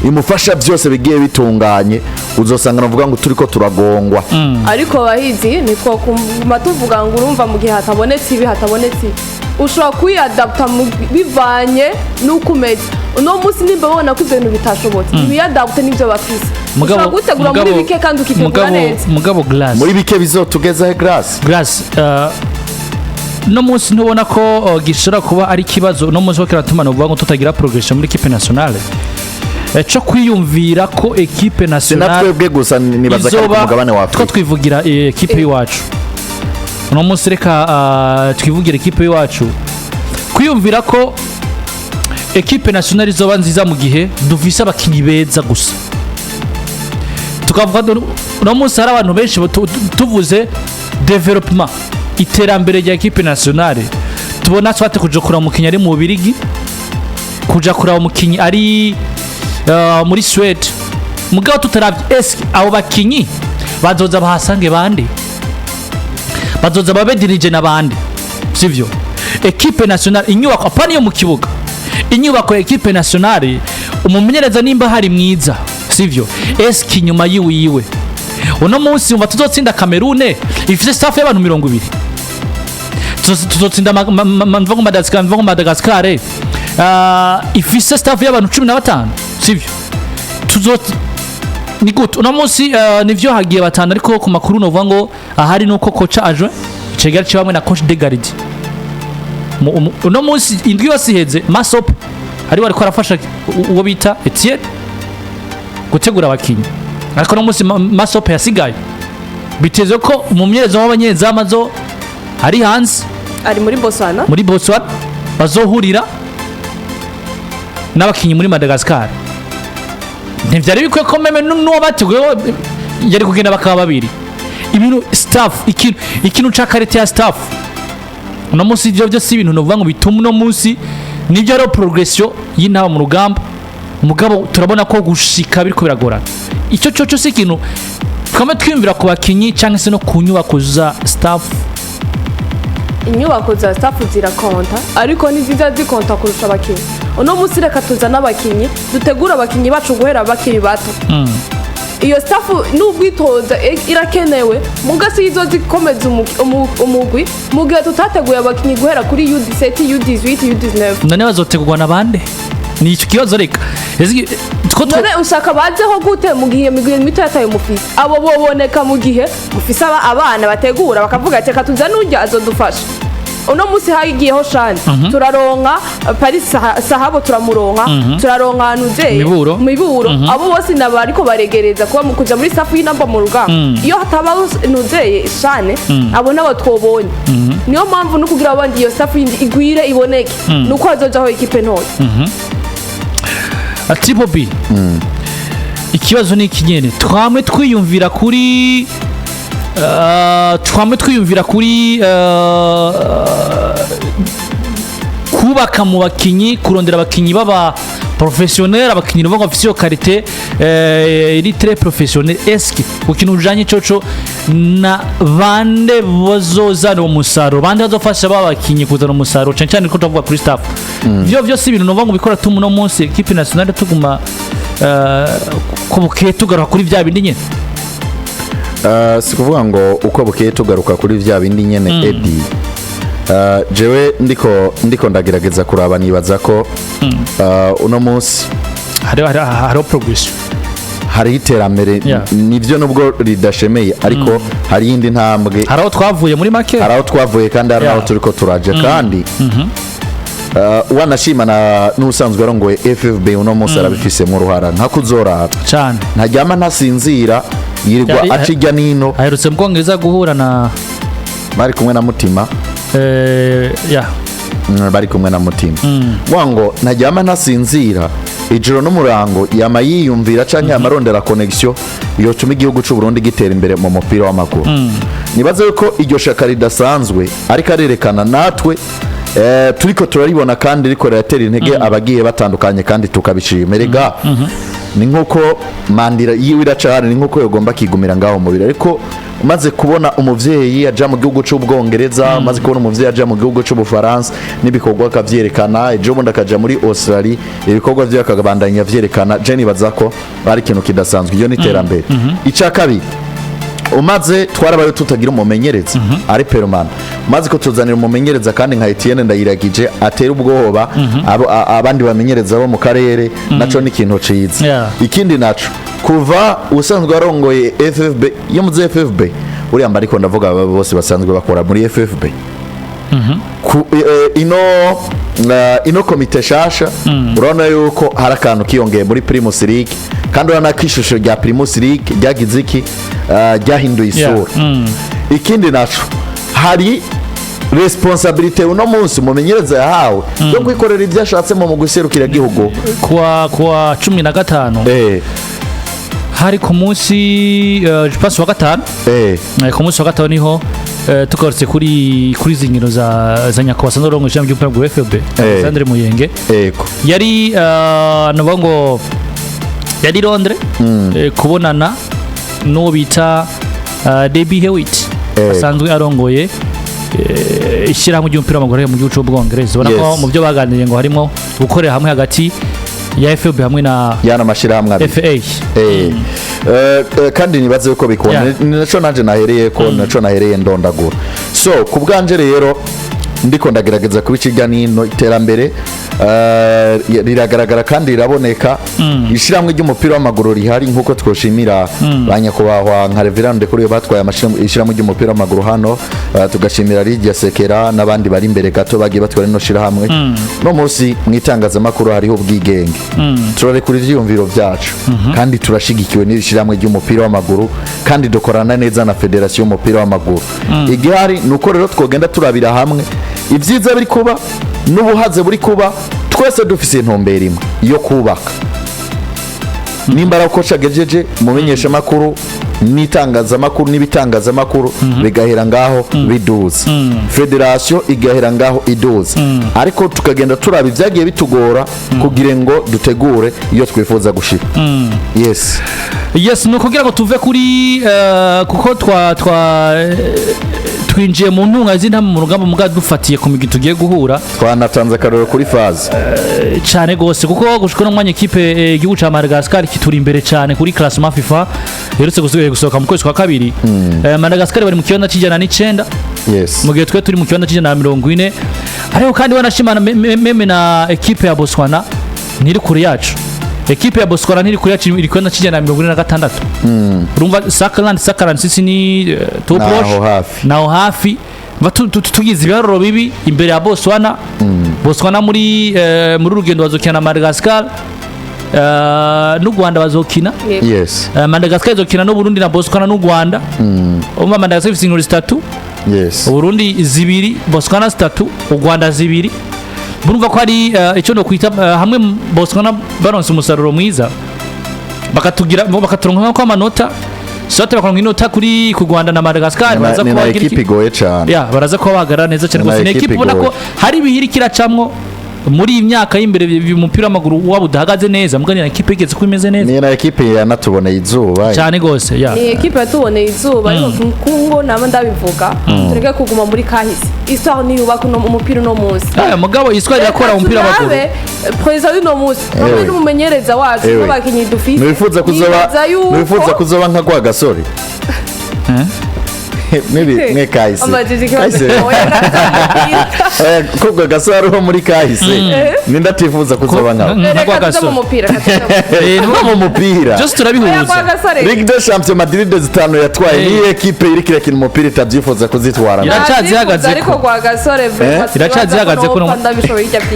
imufasha byose bigiye bitunganye uzosanga navuga ngo turiko turagongwa ariko bahizi nitwo kuma tuvuga ngo urumva mu gihe hatabonetse ibi ushobora kwiadapta bivanye n'ukumeze uno munsi nimba babona ko ibintu bitashobotse ibiyadapte n'ibyo bafise ushobora gutegura muri bike kandi ukitegura neza mugabo glass muri bike bizotugezaho glass no munsi ntubona ko gishobora kuba ari kibazo no munsi kiratuma no vuga ngo tutagira progression muri equipe nationale cyo kwiyumvira ko equipe nationale sinatwebwe gusa nibaza ko umugabane wa Afrika twivugira equipe yacu no munsi reka twivugira equipe yacu kwiyumvira ko equipe nationale izoba nziza mu gihe dufise abakinyi beza gusa tukavuga no munsi hari abantu benshi tuvuze development iterambere rya equipe nationale tubona twate kuja kura umukinyi ari mu Birigi kuja kura umukinyi ari muri Sweden mugabo tutaravye eske abo bakinyi bazoza bahasange bande bazoza babe dirige nabande sivyo equipe nationale inyubako apani yo mu kibuga inyubako ya equipe nationale umumenyereza nimba hari mwiza sivyo eske inyuma yiwe uno munsi umva tuzotsinda Cameroon ifise staff y'abantu 200 tuzotsinda Madagascar ifise staff y'abantu 15 sivyo tuzoti ni gute uno munsi nivyo hagiye batanu ariko ku makuru novuga ngo ahari nuko kocha aje cegera cibamwe na coach de garde uno munsi indwi yose iheze Masop ari wariko arafasha uwo bita Etienne gutegura abakinyi ariko no munsi Masop yasigaye biteze ko mu myerezo w'abanyezama zo ari hanze ari muri Botswana bazohurira n'abakinyi muri Madagascar ntivyari bikwe ko meme n'uwo bateguye yari kugenda bakaba babiri ibintu staff ikintu ca karite ya staff uno munsi ivyo byose ibintu novuga ngo bituma uno munsi nivyo ari progression y'intaba mu rugamba umugabo turabona ko gushika biriko biragorana icyo cyo si ikintu twame twimvira ku bakinyi cyangwa se no ku nyubako za staff. Inyubako za staff zirakonta ariko ntiziza zikonta kurusha abakinyi uno munsi reka tuzana abakinyi dutegura abakinyi bacu guhera bakiri bato iyo staff n'ubwitoza irakenewe mugasi izo zikomeza umugwi mu gihe tutateguye abakinyi guhera kuri U17 U18 U19 none bazotegurwa nabande ni icyo kibazo reka none ushaka bazeho gute mu gihe mito yataye umufisi abo boboneka mu gihe mufisi abana bategura bakavuga ati katuzana urya azodufasha uno munsi hagiyeho shani turaronka Paris Sahabo turamuronka turaronka nuzeye miburo abo bose nabariko baregereza kuba mu kuja muri staff y'inamba mu rugamba iyo hataba nuzeye shane abo nabo twobonye niyo mpamvu no kugira abandi iyo staff igwire iboneke nuko azojaho equipe ntoya Triple B ikibazo ni ikinyene twamwe twiyumvira kuri kubaka mu bakinyi kurondera abakinyi baba professionnel abakinyi no bafise qualité iri très professionnel eski ukintu ujanye coco na bande bozozana umusaro bande bazofasha babakinyi kuzana umusaro cyane ko tuvuga kuri staff byo byose ibintu no bikora tumu no munsi equipe nationale tuguma ko bukeye tugaruka kuri vya bindi nyene si kuvuga ngo uko bukeye tugaruka kuri vya bindi nyene Eddie jewe ndiko ndagerageza kuraba nibaza ko uno munsi hari progression hari iterambere nivyo nubwo ridashemeye ariko hari indi ntambwe haraho twavuye muri make haraho twavuye kandi haraho turiko turaje kandi wanashima n'usanzwe arongoye FFB uno munsi arabifise mu ruhara nta kuzorara cyane ntajyama ntasinzira yirirwa acijya nino aherutse mu Bwongereza guhura na bari kumwe na Mutima bari kumwe na Mutima wango ntajyama ntasinzira ijoro n'umurango yama yiyumvira canke yamarondera connection yo tuma igihugu cy'u Burundi gitera imbere mu mupira w'amaguru nibaze ko iryo shaka ridasanzwe ariko arerekana natwe turiko turaribona kandi riko ratera intege abagiye batandukanye kandi tukabishimerega ni nkuko mandira yiwe iracahari ni nkuko yogomba kigumira ngaho mubiri ariko umaze kubona umuvyeyi aja mu gihugu cy'Ubwongereza umaze kubona umuvyeyi aja mu gihugu cy'Ubufaransa nibikorwa akavyerekana ejo bundi akaja muri Australia ibikorwa vyo akagabandanya vyerekana je nibaza ko ari ikintu kidasanzwe iyo niterambere ica kabiri umaze twarabaye tutagira umumenyereza ari permanent umaze ko tuzanira umumenyereza kandi nka Etienne ndayiragije atera ubwoba abandi bamenyereza bo mu karere naco ni ikintu ciza ikindi naco kuva usanzwe arongoye FFB yo mu FFB uri ariko ndavuga bose basanzwe bakora muri FFB ino komite shasha urabona yuko hari akantu kiyongeye muri Primus League kandi urabona ko ishusho rya Primus League ryagize iki ryahinduye isura ikindi naco hari responsabilité uno munsi umumenyereza yahawe yo kwikorera ibyo ashatse mu guserukira gihugu kwa 15 hari ku munsi pass wa gatanu ku munsi wa gatanu niho tukoretse kuri zinkino za nyakubasa n'urongo cyangwa cy'umupira wa FFB Sandre Muyenge yari nabango yari Londres kubonana no bita Debbie Hewitt asanzwe arongoye ishyirahamwe ry'umupira w'amaguru mu gihugu cy'Ubwongereza ubona ko mu byo baganiriye ngo harimo gukorera hamwe hagati ya FFB hamwe na yana mashirahamwe FA kandi nibaze uko bikona naco nanje nahereye ko naco nahereye ndondagura so kubwanje rero ndiko ndagerageza kubiciga nino iterambere riragaragara kandi riraboneka ishiramwe ry'umupira w'amaguru rihari nkuko twoshimira banyakubahwa nka Reverend kuri yo batwaye ishiramwe ry'umupira w'amaguru hano tugashimira Lydia Sekera n'abandi bari imbere gato bagiye batwara no shira hamwe no munsi mwitangazamakuru hariho ubwigenge turarekura ivyumviro byacu kandi turashigikiwe n'ishiramwe ry'umupira w'amaguru kandi dukorana neza na Federation y'umupira w'amaguru igihari nuko rero twogenda turabira hamwe ibyiza biri kuba n'ubuhaze buri kuba twese dufise intumbero imwe yo kubaka nimbara uko cagejeje mumenyesha makuru n'itangazamakuru n'ibitangazamakuru bigahera ngaho biduza Federation igahera ngaho iduza ariko tukagenda turaba ivyagiye bitugora kugira ngo dutegure iyo twifuza gushika yes no kugira ngo tuve kuri kuko twinjiye mu ntunga z'intama mu rugamba muga dufatiye ku migi tugiye guhura twanatanze akaroro kuri faze cyane gose kuko gushika no mwanya equipe igihugu ca Madagascar kituri imbere cyane kuri classement FIFA herutse gusohoka mu kwezi kwa kabiri Madagascar bari mu kibanza c'ijana n'icenda mu gihe twe turi mu kibanza c'ijana na 40 ariko kandi wanashimana meme na equipe ya Botswana niri kure yacu equipe ya Botswana niri kure yacu iri kibanza c'ijana na 46 urumva Sakaland sisi ni top rush naho hafi tugize ibiharuro bibi imbere ya Botswana muri urugendo bazokina na Madagascar n'u Rwanda bazokina Madagascar izokina no Burundi na Botswana n'u Rwanda Madagascar ifite inkuru 3 Burundi 2 Botswana 3 u Rwanda 2 burumva ko ari icyo no kwita hamwe Botswana baronse umusaruro mwiza bakaturonka ko amanota sote bakaronka inota kuri ku Rwanda na Madagascar baraza ko bagira equipe igoye cyane baraza ko bagara neza cyane gusa equipe ubona ko hari bihirikira camwo muri imyaka y'imbere y'umupira w'amaguru wabudahagaze neza mugani na equipe igeze ko imeze neza ni na equipe yanatuboneye izuba cyane gose ni equipe yatuboneye izuba ariko kungo naba ndabivuga tureke kuguma muri kahise histoire ni yubaka no umupira no munsi mugabo histoire yakora umupira w'amaguru president no munsi kandi umumenyereza wacu bakinyi dufise nifuza kuzoba nka gwa gasore mwe kahise kubwo gasore ho muri kahise ninda tifuza kuzoba nkaho mu mupira mu mupira just turabihuza Ligue des Champions Madrid 5 yatwaye ni equipe iri kirekina umupira itavyifuza kuzitwara iracazihagaze ariko kwa gasore iracazihagaze ko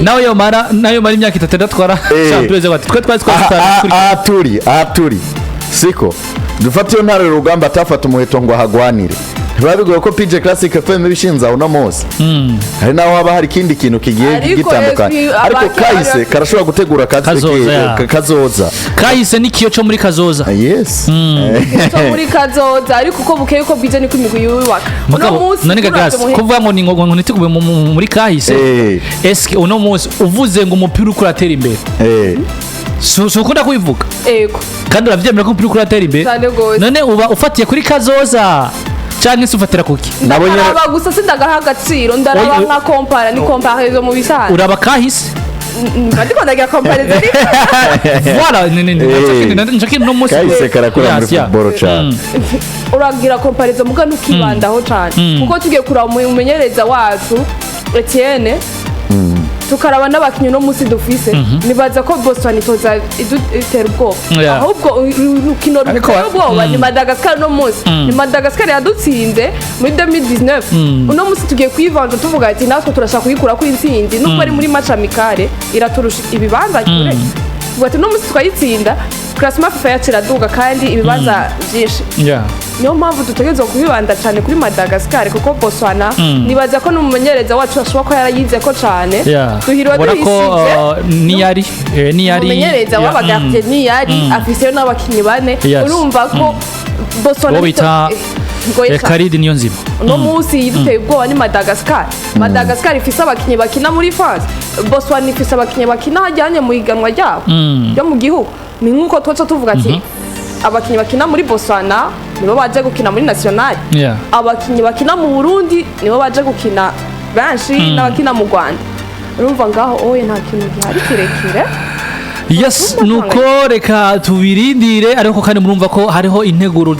nawe yo mara imyaka 3 datwara champions bati twe twari aturi siko dufatiye ntare rugamba atafata umuheto ngo ahagwanire Babigoye ko PJ Classic FM bishinza uno munsi hari naho haba hari kindi kintu kigiye gitandukanye ariko kahise karashobora gutegura kazoza kahise nikiyo cyo muri kazoza cyo muri kazoza ariko uko bukeye uko bwije niko imigwi yubaka uno munsi nani gagasi kuvuga ngo ni ngo nitigume muri kahise eske uno munsi uvuze ngo umupira ukuratera imbere ukunda kubivuga kandi uravyemera ko umupira ukuratera imbere none uba ufatiye kuri kazoza cyane sufatira kuki nabonye gusa sindagaha agaciro ndaraba nka compara ni comparaison mu bisana uraba kahise ndiko ndagira comparaison voilà nchaki no musi kahise karakora muri football cyane uragira comparaison muga nukibandaho cyane kuko tugiye kuraba umumenyereza wacu Etienne tukaraba n'abakinyi no musi dufise nibaza ko Botswana itoza itera ubwoba ahubwo urukino rw'ubwoba ni Madagascar no musi ni Madagascar yadutsinze muri 2019 uno musi tugiye kwivanga tuvuga ati natwe turashaka kuyikura ku intsinzi nuko ari muri match amicale iraturusha ibibanza kure ubwo no musi twayitsinda classement FIFA yakiraduga kandi ibibanza byinshi niyo mpamvu dutegerezwa kubibanda cyane kuri Madagascar kuko Botswana nibaza ko n'umumenyereza wacu ashobora ko yarayize ko cyane duhirwa niyari umumenyereza w'abagafye niyari afise n'abakinyi bane urumva ko Botswana bita Karidi niyo nzima no munsi yiteye ubwoba ni Madagascar ifise abakinyi bakina muri France Botswana ifise abakinyi bakina hajyanye mu higanwa ryabo yo mu gihugu ni nkuko twaca tuvuga ati abakinyi bakina muri Botswana nibo baje gukina muri national abakinyi bakina mu Burundi nibo baje gukina benshi n'abakina mu Rwanda urumva ngaho oye nta kintu gihari kirekire yes nuko reka tubirindire ariko kandi murumva ko hariho integuro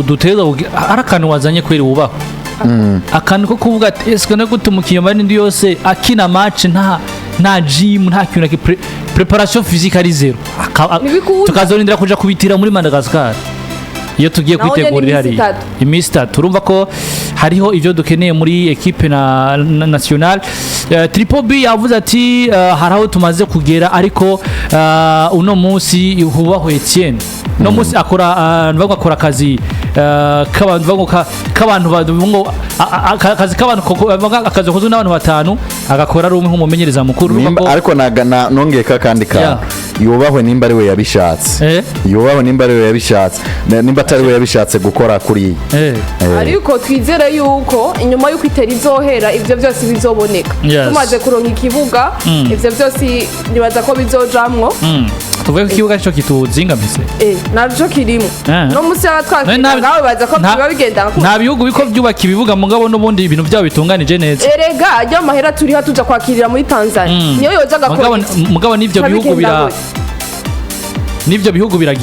duteza arakantu wazanye kweri wubaho akantu ko kuvuga ati eske no gutuma umukinnyi mari ndi yose akina match nta nta gym nta kintu na preparation physique ari zero Ntibikunda. tukazonindira kuja kubitira muri Madagascar iyo tugiye Naho kwitegurira nyene hari iminsi 3 urumva ko hariho ivyo dukeneye muri equipe nationale. Triple B yavuze ati haraho tumaze kugera ariko uno munsi hubaho Etienne no munsi akora nvuga akora akazi k'abantu ngo akazi k'abantu akazi kozwe n'abantu batanu agakora ari umwe nk'umumenyereza mukuru ariko nongeye kandi yubahwe nimba ari we yabishatse yubahwe nimba ari we yabishatse nimba atari we yabishatse gukora kuri ariko twizere yuko inyuma y'uko itera izohera ivyo byose bizoboneka tumaze kuronka ikibuga ivyo byose nibaza ko bizojamwo tuvuge ko ikibuga cyo kituzingamise naco kirimo no musi y'abatwakira ngawe baza ko biba bigenda nta bihugu biko byubaka ibibuga mugabo n'ubundi ibintu byabo bitunganije neza erega ajya mahera turi ha tuja kwakirira muri Tanzania niyo yoza gakora mugabo n'ivyo bihugu biragira n'ivyo bihugu bigira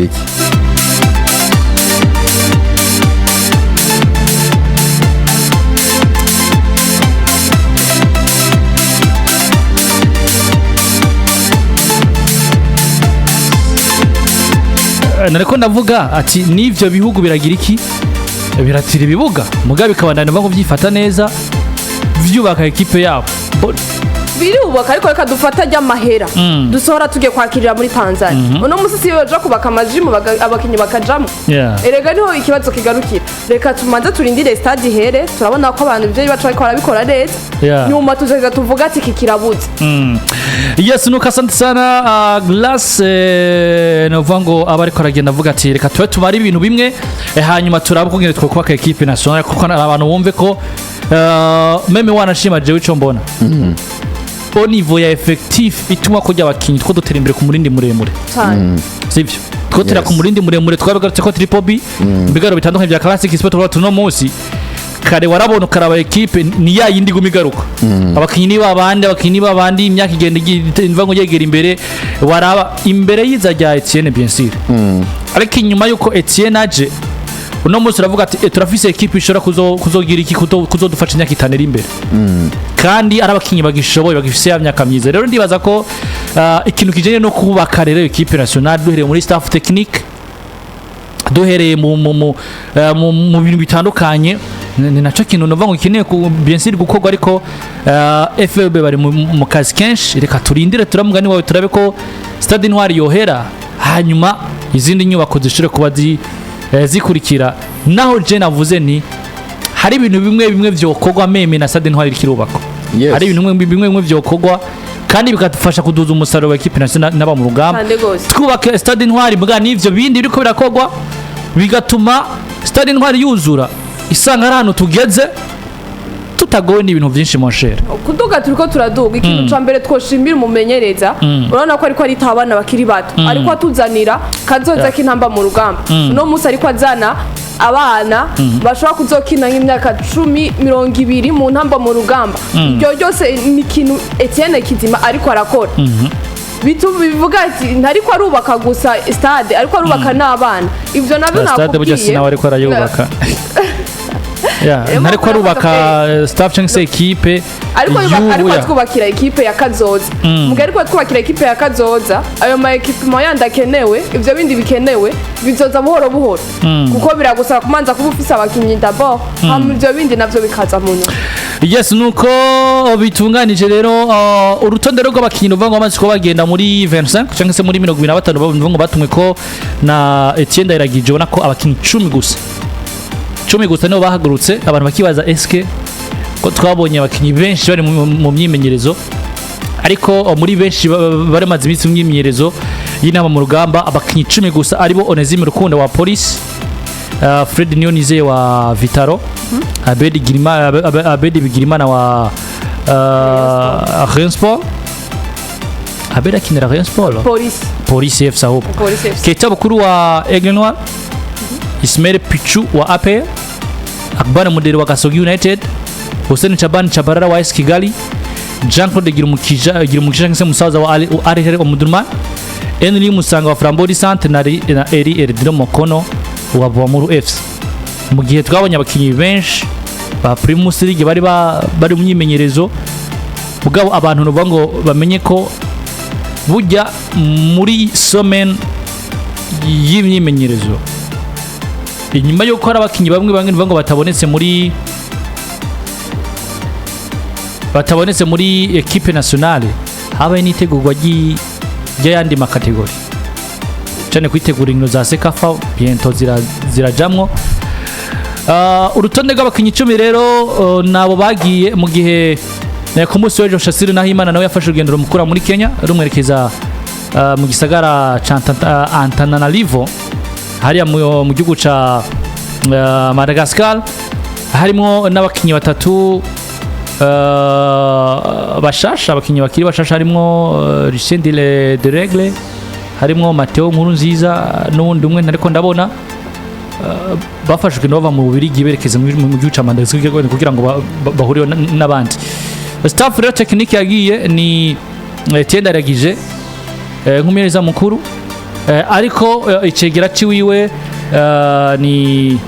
iki nariko ndavuga ati n'ivyo bihugu biragira iki biratira ibibuga mugabe bikabandana ngo byifata neza vyubaka equipe yabo birubaka ariko reka dufata ajya mahera dusohora tugiye kwakirira muri Tanzania uno musi si yoja kubaka amajimu abakinyi bakajamo erega niho ikibazo kigarukira reka tumanze turindire stade here turabona ko abantu ibyo bacu bariko barabikora neza nyuma tuzeza tuvuga ati kikirabuze yes nuko asante sana Glass novuga ngo abariko aragenda avuga ati reka tube tumara ibintu bimwe hanyuma turaba kugenda twakubaka equipe nationale kuko abantu bumve ko meme wanashima jewe ico mbona au niveau ya effectif ituma kujya abakinyi two dutera imbere ku murindi muremure sivyo twotera ku murindi muremure twabagarutse ko Triple B bigaro bitandukanye bya classic sport twa tuno munsi kare warabona ukaraba equipe ni ya yindi gumigaruka abakinyi ni babandi imyaka igenda ngo yegera imbere waraba imbere yiza rya Etienne bien sûr ariko inyuma yuko Etienne aje uno munsi uravuga ati turafise equipe ishora kuzogira iki kuzodufasha imyaka 5 iri imbere kandi ari abakinyi bagishoboye bagifise ya myaka myiza rero ndibaza ko ikintu kijanye no kubaka rero equipe nationale duhereye muri staff technique duhereye mu bintu bitandukanye ni naco kintu nova ngo ikeneye bien sûr gukorwa ariko FFB bari mu kazi kenshi reka turindire turamugani wawe turabe ko stade Intwari yohera hanyuma izindi nyubako zishire kuba zikurikira naho je navuze ni hari ibintu bimwe vyokorwa meme na stade Intwari kirubako hari ibintu bimwe vyokorwa kandi bikadufasha kuduza umusaruro wa equipe nationale n'aba mu rugamba twubaka stade Intwari bwa nivyo bindi biriko birakogwa bigatuma stade Intwari yuzura isanga hano tugeze tutagowe n'ibintu byinshi monshera kuduga turiko turaduga ikintu ca mbere twoshimira umumenyereza urabona ko ariko ari tabana bakiri bato ariko atuzanira kazoza k'intamba mu rugamba no musi ariko azana abana bashobora kuzokina nk'imyaka 10-20 mu ntamba mu rugamba ibyo byose ni ikintu Etienne Kizima ariko arakora bivuga ati ntariko arubaka gusa stade ariko arubaka n'abana ivyo nabyo nakubwiye stade burya sinawe ariko arayubaka ntariko arubaka staff cyangwa se equipe ariko twubakira equipe ya kazoza muga ariko twubakira equipe ya kazoza ayo ma equipement yandakenewe ivyo bindi bikenewe bizoza buhoro buhoro kuko biragusaba kumanza kuba ufise abakinyi d'abord ivyo bindi navyo bikaza mu nyuma yes nuko bitunganije rero urutonde rw'abakinyi uvuga ngo amaze ko bagenda muri 25 cyangwa se muri 25 bavuga ngo batumwe ko na Etienne Iragije ubona ko abakinyi 10 gusa nibo bahagurutse abantu bakibaza eske ko twabonye abakinyi benshi bari mu myimenyerezo ariko muri benshi bari maze iminsi mu myimenyerezo y'inama mu rugamba abakinyi 10 gusa aribo Onesime Rukundo wa Police Fred Nionize wa Vitaro Abedi Bigirimana wa Rayon Sport Abedi akinira Rayon Sport Police FC aho Keita Bukuru wa Aigle Noir Ismail Pichu wa APR Akbana Muderi wa Gasogi United Hussein Chaban Chabarara wa AS Kigali Jean-Claude Girumukisha ngise musaza wa Arihere Omudurman Enri Musanga wa Frambodi Centre na Eri Erdino Mokono wa Bwamuru FC mu gihe twabonye abakinyi benshi ba Primus League bari mu myimenyerezo ubwo abantu nuvuga ngo bamenye ko bujya muri semaine y'imyimenyerezo inyuma yo ko hari abakinyi bamwe nuvuga ngo batabonetse muri equipe nationale habaye n'itegurwa ry'ayandi makategori cyane kwitegura inkino za Sekafa biento zirajamwo urutonde rw'abakinyi 10 rero nabo bagiye mu gihe ku munsi w'ejo Shasiri Nahimana nawe yafashe urugendo rumukura muri Kenya rumwerekeza mu gisagara ca Antananarivo hariya mu gihugu ca Madagascar harimo n'abakinyi batatu bashasha abakinyi bakiri bashasha harimo Richendile de Regle harimo Mateo Nkurunziza n'undi umwe ariko ndabona bafashwe bava mu Bubiligi berekeza mu gihugu ca Madagascar kugira ngo bahuriwe n'abandi staff rero technique yagiye ni Tiendaragije nk'umuhereza mukuru ariko icegera ciwiwe ni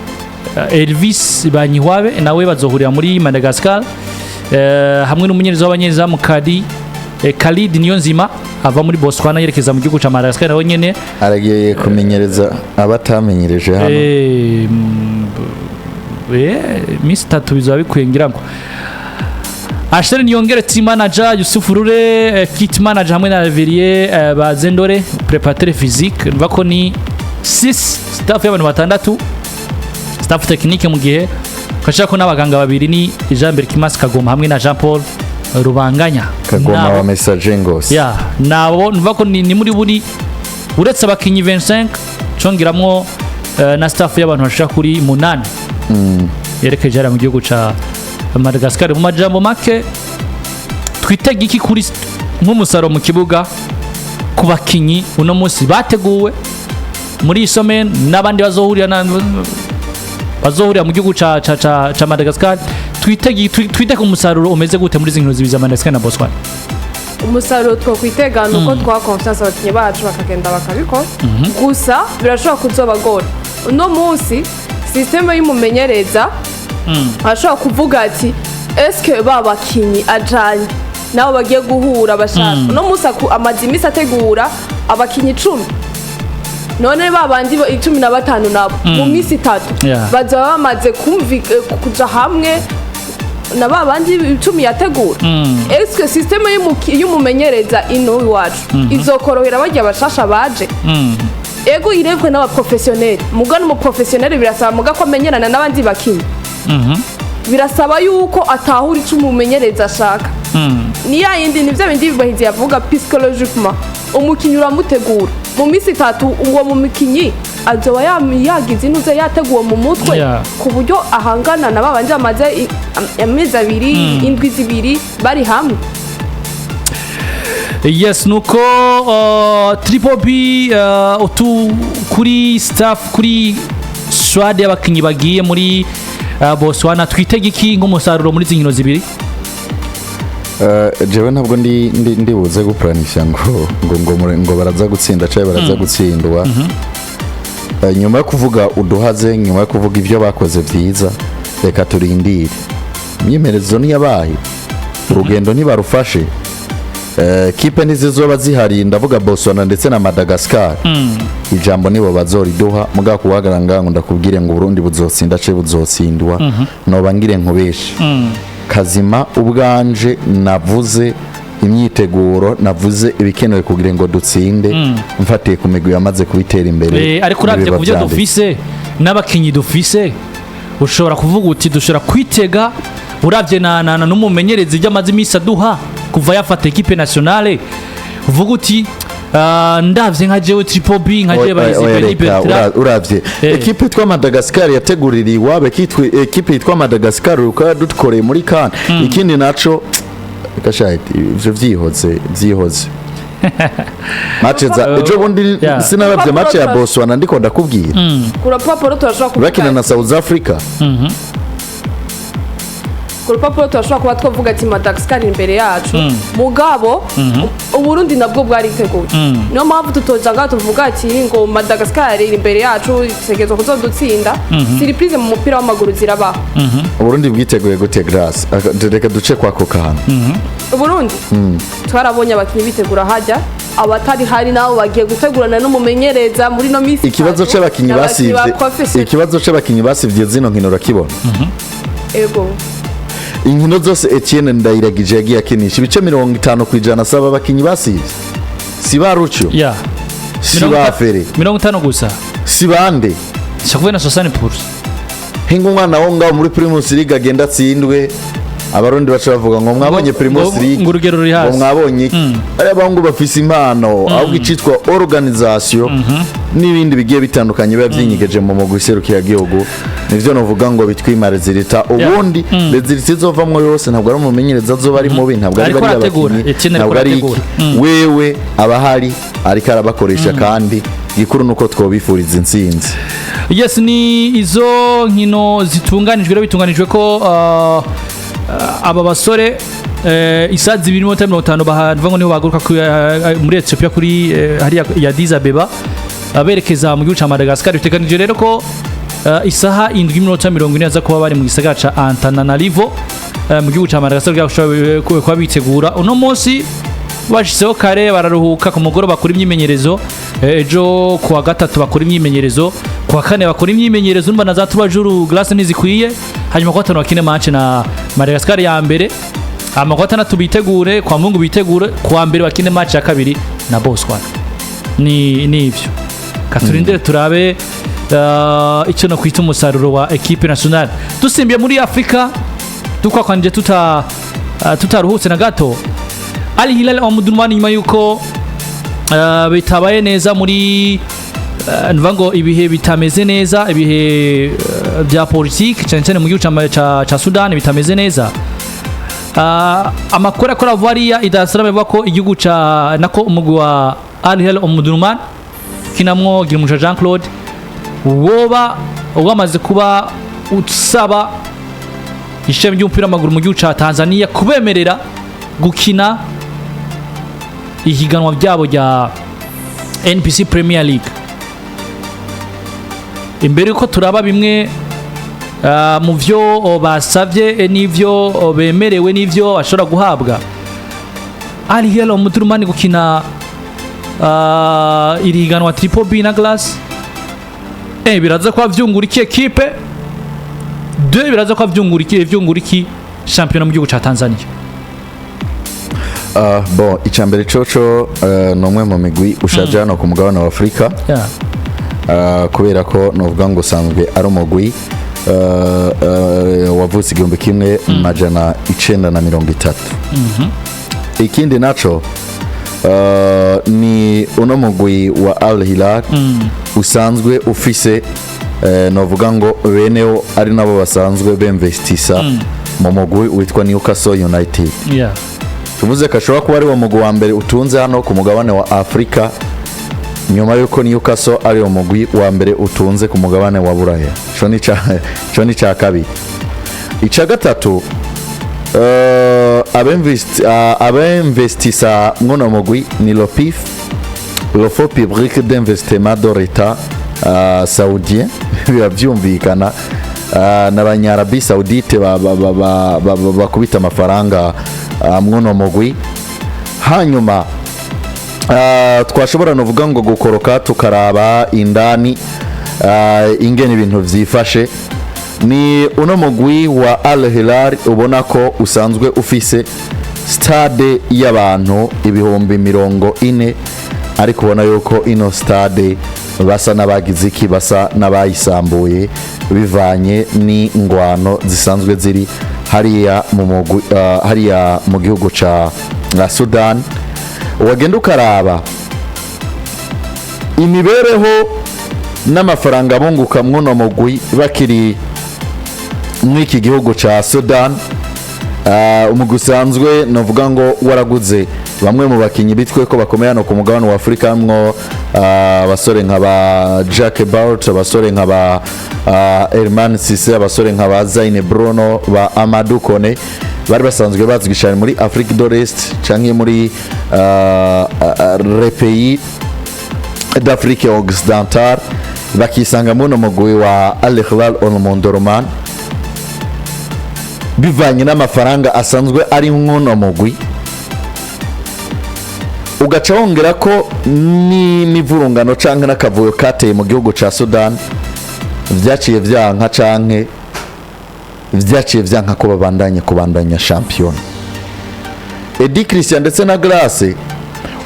Elvis Banyihwabe nawe bazohurira muri Madagascar hamwe n'umunyereza w'abanyezamu Khalid Niyonzima ava muri Botswana yerekeza mu gihugu ca Madagascar nawe nyene aragiye kumenyereza abatamenyereje hano Miss 3 bizaba bikwengira ngo Asheri Niyongere team manager Yusuf Rure kit manager hamwe na Verier Bazendore préparateur physique bako ni 6 staff y'abantu batandatu staff technique mu gihe kashaka ko n'abaganga babiri ni Jean-Pierre Kimas Kagoma hamwe na Jean Paul Rubanganya Kagoma wa message ngose nabo bako ni muri buri uretse abakinyi 25 congiramwo na staff y'abantu bashaka kuri 8 yerekeje mu gihugu ca Madagascar mu majambo make twitega iki kuri nk'umusaro mu kibuga ku bakinyi uno munsi bateguwe muri semaine n'abandi bazohurira mu gihugu ca Madagascar twitega umusaruro umeze gute muri zinkino zibiza Madagascar na Botswana umusaruro twokwitega nuko twa confiance abakinyi bacu bakagenda bakabikora gusa birashobora kuzobagora uno munsi systeme y'umumenyereza ashobora kuvuga ati eske babakinyi ajanye nabo bagiye guhura bashaka no musa amazi imisi ategura abakinyi 10 none babandi 15 nabo mu misi 3 bazaba bamaze kuja hamwe na babandi 10 yategura eske systeme y'umumenyereza ino iwacu izokorohera bajya bashasha baje ego irebwe n'aba professionnel mugana mu professionnel birasaba muga ko amenyerana n'abandi bakinyi birasaba yuko atahura icyo umumenyereza ashaka ni ya yindi ni bya bindi bibahizi yavuga psychologiquement umukinyi uramutegura mu minsi 3 uwo mu mikinyi azoba yagize inuze yateguwe mu mutwe ku buryo ahangana na babanje amaze amezi 2 indwi 2 bari hamwe yes nuko Triple B kuri staff kuri squad y'abakinyi bagiye muri Botswana twitega iki nk'umusaruro muri zinkino zibiri jewe ntabwo ndi buze guplanisha ngo baraza gutsinda cyangwa baraza gutsindwa nyuma yo kuvuga uduhaze nyuma yo kuvuga ibyo bakoze byiza reka turindire imyimenyerezo niyabaye urugendo ntibarufashe kipe nizizoba zihari ndavuga Botswana ndetse na Madagascar ijambo nibo bazoriduha muga kuwagaranga ngo ndakubwire ngo Burundi buzotsinda ce buzotsindwa no bangire nkubeshe kazima ubwanje navuze imyiteguro navuze ibikenewe kugira ngo dutsinde mfatiye ku migwi yamaze kubitera imbere ariko uravye ku byo dufise n'abakinyi dufise ushobora kuvuga uti dushobora kwitega uravye na n'umumenyerezi by'amazi imisi aduha kuva yafata equipe nationale uvuga uti ndavye nka jewe Triple B nka jewe bayize uravye equipe yitwa Madagascar yategurira iwabe equipe yitwa Madagascar uko dukoreye muri CAN ikindi naco kashahiti ivyo vyihoze match za ejo bundi sinabavye match ya Botswana ndiko ndakubwira kura paporo turashobora kubakina na South Africa ku rupapuro turashobora kuba twavuga ati Madagascar imbere yacu mugabo Uburundi nabwo bwariteguye niyo mpamvu tutoza ngaho tuvuga ati ngo Madagascar imbere yacu itegezwa kuzodutsinda surprise mu mupira w'amaguru zirabaho Uburundi bwiteguye gute Grace reka duce kwako kahana Uburundi twarabonye abakinyi bitegura hajya abatari hari nabo bagiye gutegurana n'umumenyereza muri no misi ikibazo c'abakinyi basivye zino nkino rakibona ego inkino zose Etienne Ndayiragije yagiye akinisha ibice 50% saba abakinyi basivye si barucyo si bafere 50 gusa si bande shakuve na 60% hinga umwana wo ngaho muri Primus League agenda atsindwe abarundi bacha bavuga ngo mwabonye Primus League ngurugero ruri hasi ngo mwabonye ari abangu bafise impano ahubwo icitwa organisation n'ibindi bigiye bitandukanye biba byinyigeje mu mugwi serukira gihugu nivyo novuga ngo bitwimare zirita ubundi reziriti zovamwe yose ntabwo ari umumenyereza azoba ari mubi ntabwo ari bari abakinyi ntabwo ari wewe abahari ariko arabakoresha kandi gikuru nuko twobifuriza intsinzi yes ni izo nkino zitunganijwe rero bitunganijwe ko aba basore isazi 2:50 bahavuga ngo niho baguruka muri Ethiopia kuri hari ya Addis Abeba aberekeza mu gihugu ca Madagascar biteganije rero ko isaha 7:40 aza kuba bari mu gisagara ca Antananarivo mu gihugu ca Madagascar kwa bitegura uno munsi bashizeho kare bararuhuka ku mugoroba bakora imyimenyerezo ejo kuwa gatatu bakora imyimenyerezo kuwa kane bakora imyimenyerezo numva naza tubajuru glace nizikwiye hanyuma kwa gatanu bakine match na Madagascar ya mbere hama kwa gatandatu bitegure kwa Mungu bitegure kuwa mbere bakine match ya kabiri na BOSTWANA ni ivyo katurindire turabe icyo no kwita umusaruro wa equipe nationale dusimbiye muri Afrika dukwakwanje tutaruhutse na gato Al Hilal Omdurman nyuma yuko bitabaye neza muri nvango ibihe bitameze neza ibihe bya politique cyane mu gihugu ca Sudan bitameze neza amakora akora varia idasalame bako igihugu ca nako umugwi wa Al Hilal Omdurman kinamwo Girumugisha Jean Claude woba wamaze kuba usaba ishami ry'umupira w'amaguru mu gihugu ca Tanzania kubemerera gukina ihiganwa byabo rya NPC Premier League imbere uko turaba bimwe mu byo basavye n'ivyo bemerewe n'ivyo bashobora guhabwa Al Hilal Omdurman gukina iriganwa Triple B na Glass biraza kwa vyungurikiye equipe biraza kwa vyungurikiye champion mu gihugu ca Tanzania bon icambere coco nomwe mu migwi ushaje hano ku mugabane wa Afrika kubera ko novuga ngo sanzwe ari umugwi wavutse 1930 ikindi naco ni uno mugwi wa Al Hilal usanzwe ufise novuga ngo beneo ari nabo basanzwe bemvestisa mu mugwi witwa Newcastle United tuvuze ko ashobora kuba ari wo mugwi wa mbere utunze hano ku mugabane wa Afrika nyuma yuko Newcastle ari wo mugwi wa mbere utunze ku mugabane wa Buraya cyo ni ca kabiri ica gatatu abemvestisa mwono mugwi ni l'OPIF le Fonds public d'investissement de l'État saoudien byumvikana n'abanyarabi saudite bakubita amafaranga mwono mugwi hanyuma twashobora novuga ngo gukoroka tukaraba indani ingene ibintu vyifashe ni uno mugwi wa Al Hilal ubona ko usanzwe ufise stade y'abantu 40,000 ariko ubona yuko ino stade basa n'abagize iki basa n'abayisambuye bivanye ni ngwano zisanzwe ziri hariya mu mugwi hariya mu gihugu ca Sudan wagenda ukaraba imibereho n'amafaranga bunguka mwono mugwi bakiri mw'iki gihugu ca Sudan umugwi usanzwe novuga ngo waraguze bamwe mu bakinyi bitwe ko bakomeye hano ku mugabane wa Afrika mwo abasore nk'aba Jack Baut, abasore nk'aba Herman Cisse, abasore nk'aba Zaine Bruno, ba Amadou Kone bari basanzwe bazwi cyane muri Afrique de l'Est canke muri les pays d'Afrique occidentale, bakisanga muno mugwi wa Al Hilal Omdurman bivanye n'amafaranga asanzwe ari nk'uno mugwi, ugaca wongera ko n'imivurungano canke n'akavuyo kateye mu gihugu ca Sudan vyaciye vyanka canke vyaciye vyanka ko kubandanya champion. Edi Christian ndetse na Grace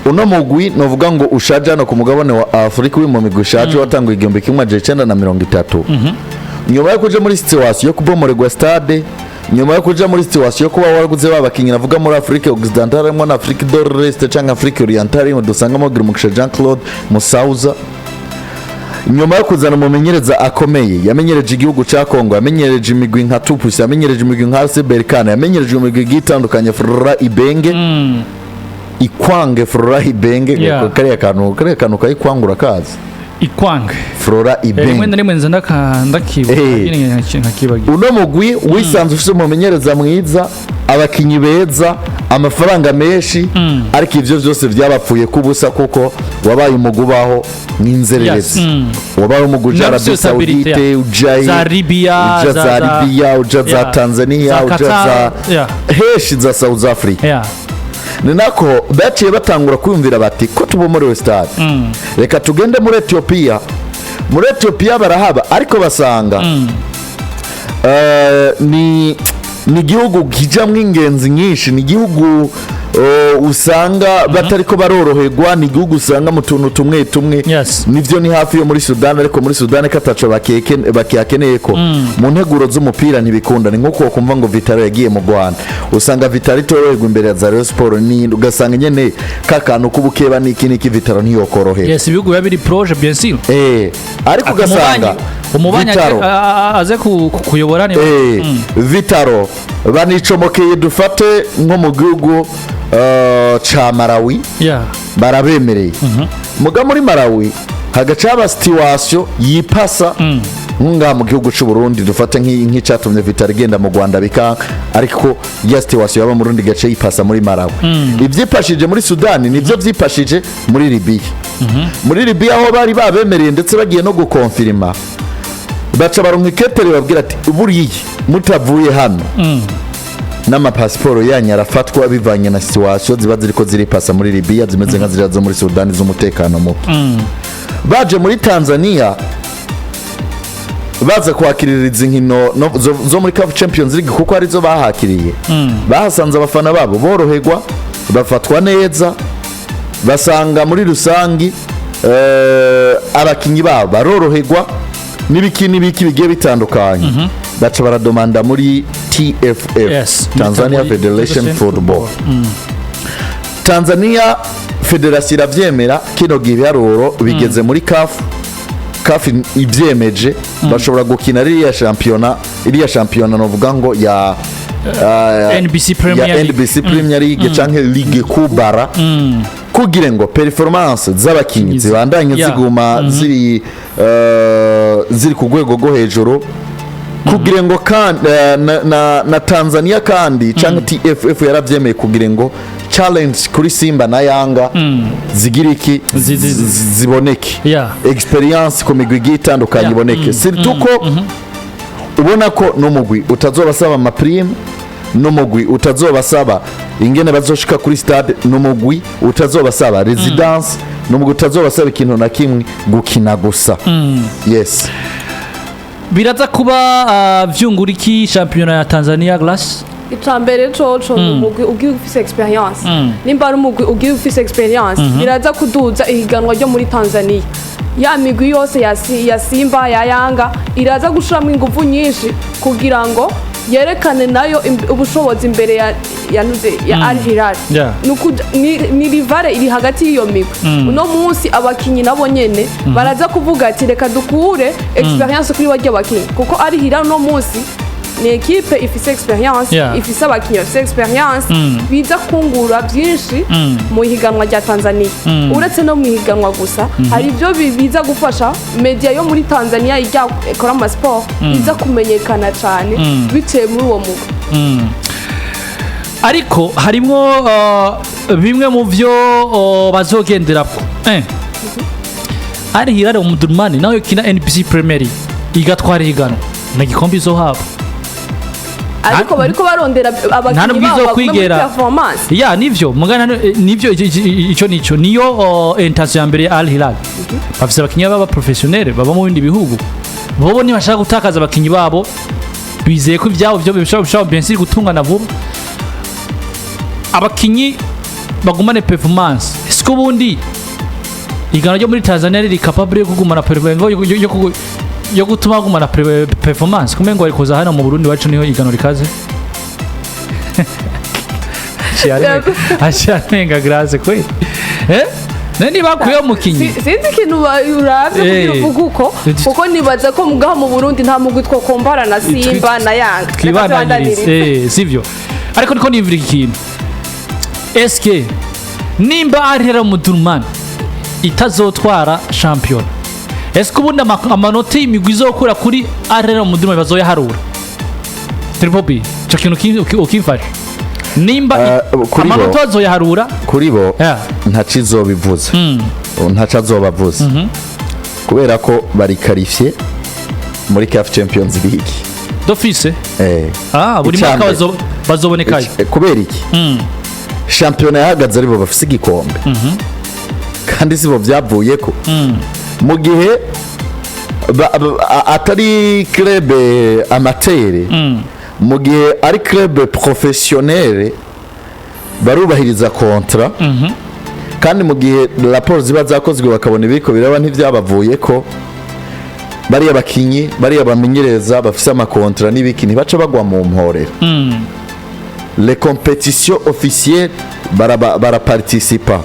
uno mugwi novuga ngo ushaje no ku mugabane wa Afrika wi mu migwi ushaje watanguye 1930 nyuma yo kuja muri situation yo kubomorerwa stade, nyuma yo kuja muri situation yo kuba waraguze babakinyi navuga muri Afrique occidentale mo na Afrique de l'Est canke Afrique orientale mo dusangamo Girumugisha Jean Claude Musauza, nyuma yo kuzana umumenyereza akomeye yamenyereje igihugu ca Kongo, yamenyereje imigwi nka Tupus, yamenyereje imigwi nka RC Berkane, yamenyereje imigwi gitandukanye Flora Ibenge Ikwange Flora Ibenge kariya kantu kayikwangura kazi Ikwange Flora Ibenge rimwe na rimwe nza ndakibagira uno mugwi wisanzwe ufite umumenyereza mwiza, abakinyi beza, amafaranga menshi, ariko ivyo vyose vyabapfuye kubusa kuko wabaye umugubaho n'inzererezi wabaye umuguja Arabie Saoudite, ujaye za Libya, uja za Tanzania, uja za heshi za South Africa. Ni nako baciye batangura kwiyumvira bati ko tubomorewe stade reka tugende muri Ethiopia. Muri Ethiopia barahaba ariko basanga ni igihugu kijamwe ingenzi nyinshi, ni igihugu usanga batariko baroroherwa, ni igihugu usanga mu tuntu tumwe nivyo ni hafi yo muri Sudan, ariko muri Sudan kataco bakiyakeneye ko mu nteguro z'umupira ntibikunda. Ni nkuko kumva ngo Vitaro yagiye mu Rwanda, usanga Vitaro itoroherwa imbere ya Rayon Sport, ni ugasanga nyene kakantu kubukeba niki Vitaro ntiyokorohera. Yes, ibihugu bibiri projet bien sûr. Ariko ugasanga umubanya aze kuyobora ni Vitaro banicomokeye dufate nko mu gihugu cha Malawi barabemereye muga muri Malawi hagacaba situation yipasa nkunga mu gihugu cy'u Burundi dufate nk'icyatumye Vitaro igenda mu Rwanda bika, ariko ya situation yaba mu Burundi gace yipasa muri Malawi. Ivyipashije muri Sudan nivyo vyipashije muri Libya. Muri Libya aho bari babemereye ndetse bagiye no gukonfirma baca baronka iketere babwira ati buriye mutavuye hano n'amapasiporo yanyu arafatwa bivanye na situation ziba ziriko ziripasa muri Libya zimeze nka zirazo muri Sudan z'umutekano muke. Baje muri Tanzania baza kwakirira izi nkino zo muri CAF Champions League kuko arizo bahakiriye, bahasanze abafana babo boroherwa, bafatwa neza, basanga muri rusangi abakinyi babo baroroherwa n'ibiki bigiye bitandukanye. Baca baradomanda muri TFF, Tanzania Federation Football. Tanzania Federation iravyemera kino giharuro bigeze muri CAF ivyemeje bashobora gukina iriya championa novuga ngo ya NBC Premier League canke Ligue Kubara kugira ngo performance z'abakinyi zibandanye ziguma ziri ku rwego rwo hejuru, kugira ngo na Tanzania kandi canke TFF yaravyemeye kugira ngo challenge kuri Simba na Yanga zigiriki ziboneke, experience ku migwi itandukanye iboneke, surtout ko ubona ko no mugwi utazobasaba ama prime, no mugwi utazobasaba ingene bazoshika kuri stade, no mugwi utazobasaba residence, no mugwi utazobasaba ikintu na kimwe gukina gusa. Yes, biraza kuba vyunguriki championnat ya Tanzania Glass itambere coco umugwi ugiye ufise experience, nimba ari umugwi ugiye ufise experience biraza kuduza ihiganwa ryo muri Tanzania. Ya migwi yose ya Simba ya Yanga iraza gushiramo ingufu nyinshi kugira ngo yerekane nayo ubushobozi imbere ya Al Hilal. Ni rivale iri hagati y'iyo migwi. Uno munsi abakinyi nabo nyene baraza kuvuga ati reka dukure experience kuri barya bakinyi, kuko Al Hilal no munsi ni equipe ifise experience ifise abakinyi bafise experience biza kungura byinshi mu higanwa rya Tanzania uretse no mu higanwa gusa hari ibyo biza gufasha media yo muri Tanzania ijya ekora ma sport iza kumenyekana cyane bitewe muri uwo mugo ariko harimo bimwe mu byo bazogendera ari Hilal Omdurman nawe kina NBC Premier League igatwara higanwa na gikombe izohaba ariko bariko barondera abakinyi babo kwigera performance ya nivyo mugana nivyo ico nico niyo intention ya mbere Al Hilal bafise abakinyi baba professionnel baba mu bindi bihugu bobo ni bashaka gutakaza abakinyi babo bizeye ko ivyabo byo bishobora bien sûr gutungana vuba abakinyi bagumane performance siko bundi igana ryo muri Tanzania riri capable yo kugumana performance yo gutuma gumana performance kumengo ari kuza hano mu Burundi wacu niho igano rikaze Ashanenga grace kwe nani bakuye umukinyi sinzi kintu uravye kuvuga uko nibaza ko mugaho mu Burundi nta mugwi two kompara na Simba na Yanga twibandanirize sivyo ariko niko nivira ikintu SK nimba ari Hilal Omdurman itazotwara champion eske ubundi amanota y'imigwi izokura kuri Hilal Omdurman bazoyaharura Triple B cyo kintu ukifasha nimba amanota azoyaharura kuri bo ntacizobivuza ntacazobavuza kubera ko bari qualifié muri CAF Champions League d'office buri mwaka bazobonekaye kubera iki champion yahagaze aribo bafise igikombe kandi sibo byavuye ko mu gihe atari club amateur mu gihe ari club professionnel barubahiriza kontra kandi mu gihe raporo ziba zakozwe bakabona ibiko biraba ntivyabavuye ko bari abakinyi bari abamenyereza bafise amakontra n'ibiki ntibaca bagwa mu mporera les compétitions officielles baraparticipa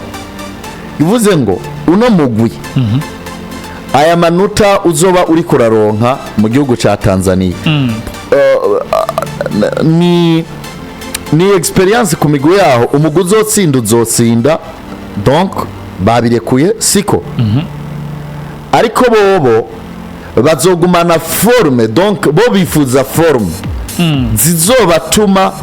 bivuze ngo uno mugwi aya manota uzoba uri kuraronka mu gihugu ca Tanzania ni experience ku migwi yaho umugwi uzotsinda donc babirekuye siko ariko bobo bazogumana forme donc bo bifuza forme zizobatuma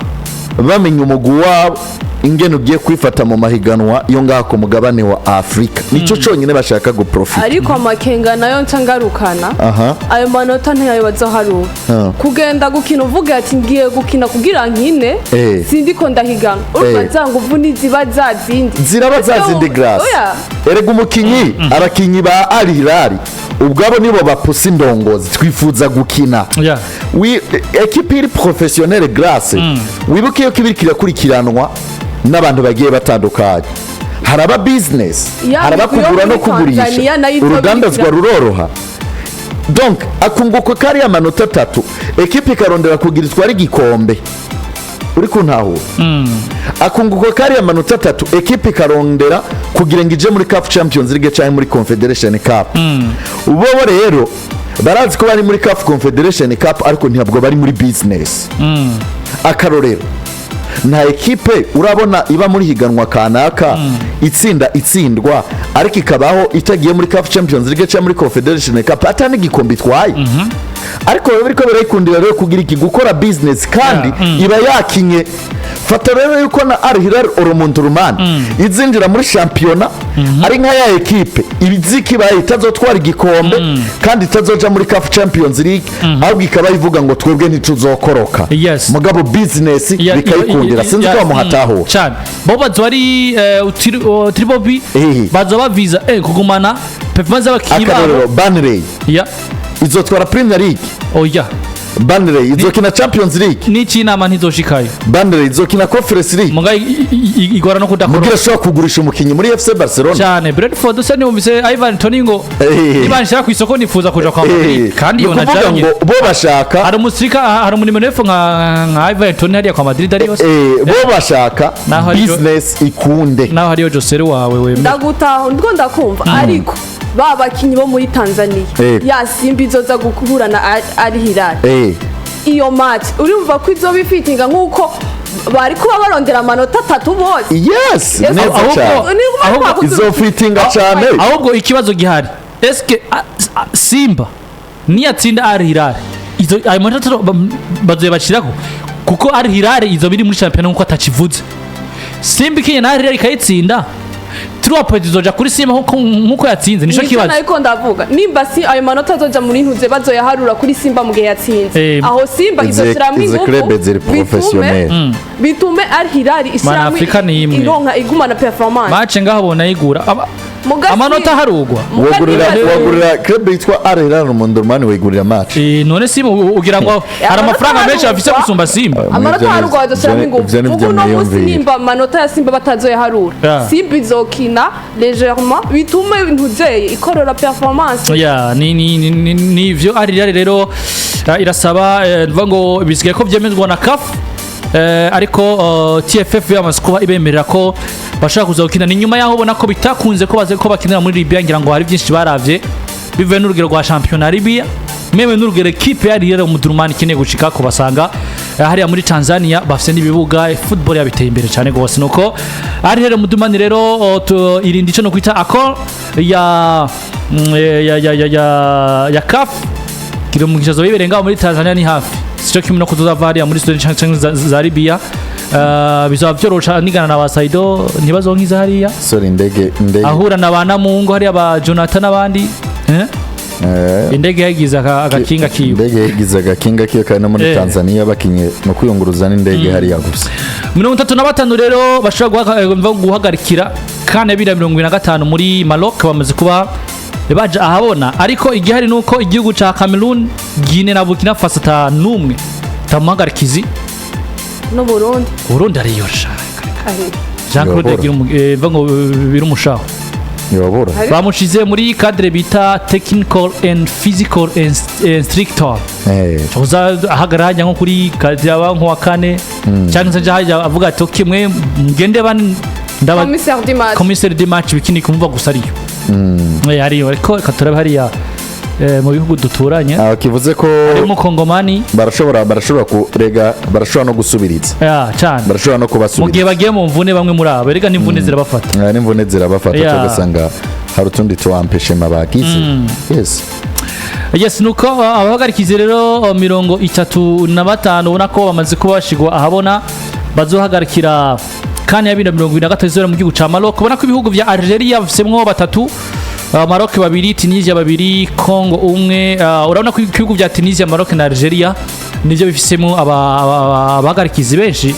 bamenya umugwi wabo ingene ugiye kwifata mu mahiganwa yo ngaha ku mugabane wa Afrika nico cyonyine bashaka guprofita ariko amakenga nayo ncangarukana ayo manota ntayo bazoharura kugenda gukina uvuga ati ngiye gukina kugira nkine sindiko ndahigana urumva nguvu niziba zazindi ziraba zazindi grace erega umukinyi abakinyi ba Al Hilal ubwabo nibo bapusi ndongozi twifuza gukina equipe iri professionnelle grace wibuke yo kibirikira kurikiranwa n'abantu bagiye batandukanye haraba business haraba kugura no kugurisha urudandazwa ruroroha donc akunguko kari amanota 3 equipe ikarondera kugirizwa ari gikombe uri kuntahura akunguko kari amanota 3 equipe ikarondera kugira ngo ije muri CAF Champions League cyangwa muri Confederation Cup ubo rero barazi ko bari muri CAF Confederation Cup ariko ntabwo bari muri business akarorero nta ekipe urabona iba muri higanwa kanaka itsindwa ariko ikabaho itagiye muri CAF Champions League cyangwa muri Confederation Cup atani gikombe twaye ariko biriko birayikundira rero kugira iki gukora business kandi iba yakinye fata rero yuko na Al Hilal Omdurman izinjira muri championnat ari nka ya ekipe ibiziki baye itazotwara igikombe kandi itazoja muri CAF Champions League ahubwo ikaba ivuga ngo twebwe ntituzokoroka mugabo business bikayikundira sinzi ko muhataho cyane bo bazwari Triple B bazoba visa kugumana performance abakinyi babo Burnley izotwara Premier League Burnley izokina Champions League niki inama ntizoshikayo Burnley izokina Conference League muga igora no kudakora mugira shaka kugurisha umukinyi muri FC Barcelona cyane Brentford se ni umvise Ivan Toney ngo ibanshira ku isoko nifuza kuja kwa Madrid kandi yona cyane bo bashaka hari umusirika hari umunimero efu nka Ivan Toney hariya kwa Madrid ari yose bo bashaka business ikunde naho hariyo Josere wawe we ndagutaho ndiko ndakumva ariko babakinyi bo muri Tanzania ya Simba izoza gukuhura na Al Hilal iyo match urumva ko izo bifitinga nkuko bari kuba barondera amanota 3 bose yes neza cyane izo fitinga cyane ahubwo ikibazo gihari eske Simba niyatsinda Al Hilal izo ayo manota bazoye bashirako kuko Al Hilal izo biri muri championnat nkuko atakivuze Simba ikinye na Al Hilal ikayitsinda Tuwapoje zoja kuri Simba nkuko yatsinze nico kibazo ariko ndavuga nimba si ayo manota azoja muri ntuze bazoyaharura kuri Simba mugihe yatsinze aho Simba izoshiramwe ingufu bitume Al Hilal ishiramwe ironka igumana performance match ngaho bona yigura amanota harugwa wagurira club yitwa Al Hilal mu Ndormani wigurira match none Simba ugira ngo hari amafaranga menshi bafise gusumba Simba amanota harugwa bazoshiramwe ingufu ubu no musi nimba amanota ya Simba batazoyaharura Simba izokina légèrement bitume ntuzeye ikorora performance ya ni ivyo Al Hilal rero irasaba ngo bisigaye ko byemezwa na CAF ariko TFF yamaze kuba ibemerera ko bashaka kuzakina ni nyuma yaho ubona ko bitakunze ko baze ko bakinira muri Libya ngira ngo hari byinshi baravye bivuye n'urugero rwa championnat Libya meme n'urugero equipe yari yari umudurumani ikeneye gushika ko basanga hariya muri Tanzania bafite n'ibibuga football yabiteye imbere cyane gose nuko ari rero umudurumani rero irindi cyo no kwita accord ya CAF kiro mu gicazo biberenga muri Tanzania ni hafi sico kimwe no kuzava hariya muri Sudan za Libya bizaba byorosha nigana na basaido ntibazonkiza hariya sorry indege ahura na bana mungo hariya ba Jonathan nabandi indege yagize agakinga kiyo indege yagize agakinga kiyo kandi muri Tanzania bakinye no kwiyunguruza n'indege hariya gusa 35 rero bashobora guhagarikira kandi 2025 muri Maroc bamaze kuba baje ahabona ariko igihari nuko igihugu ca Cameroon Guinea na Burkina Faso numwe tamuhagarikizi no Burundi ariyorsha Jean Claude ngo birumushaho yobora bamushize muri cadre bita technical and physical instructor uza ahagaranya nko kuri cadre abantu wa kane cyangwa se jaje avuga ati kimwe ngende ban commissaire de match bikini kumva gusa ariyo ariyo ariko katurabe hariya mu bihugu duturanye kivuze ko mu Kongomani barashobora kurega barashobora no gusubiriza cyane barashobora no kubasubiriza mu gihe bagiye mu mvune bamwe muri abo rega n'imvune zirabafata n'imvune zirabafata tugasanga hari utundi tuwampeshema bagize yes nuko abahagarikize rero 35 ubona ko bamaze kuba bashigwa ahabona bazohagarikira kandi ya 2023 zora mu gihugu ca Maroc ubona ko ibihugu vya Algeria bifisemwo batatu Maroc babiri Tunisia babiri Congo umwe urabona ko ibihugu vya Tunisia Maroc na Algeria nivyo bifisemo abahagarikizi benshi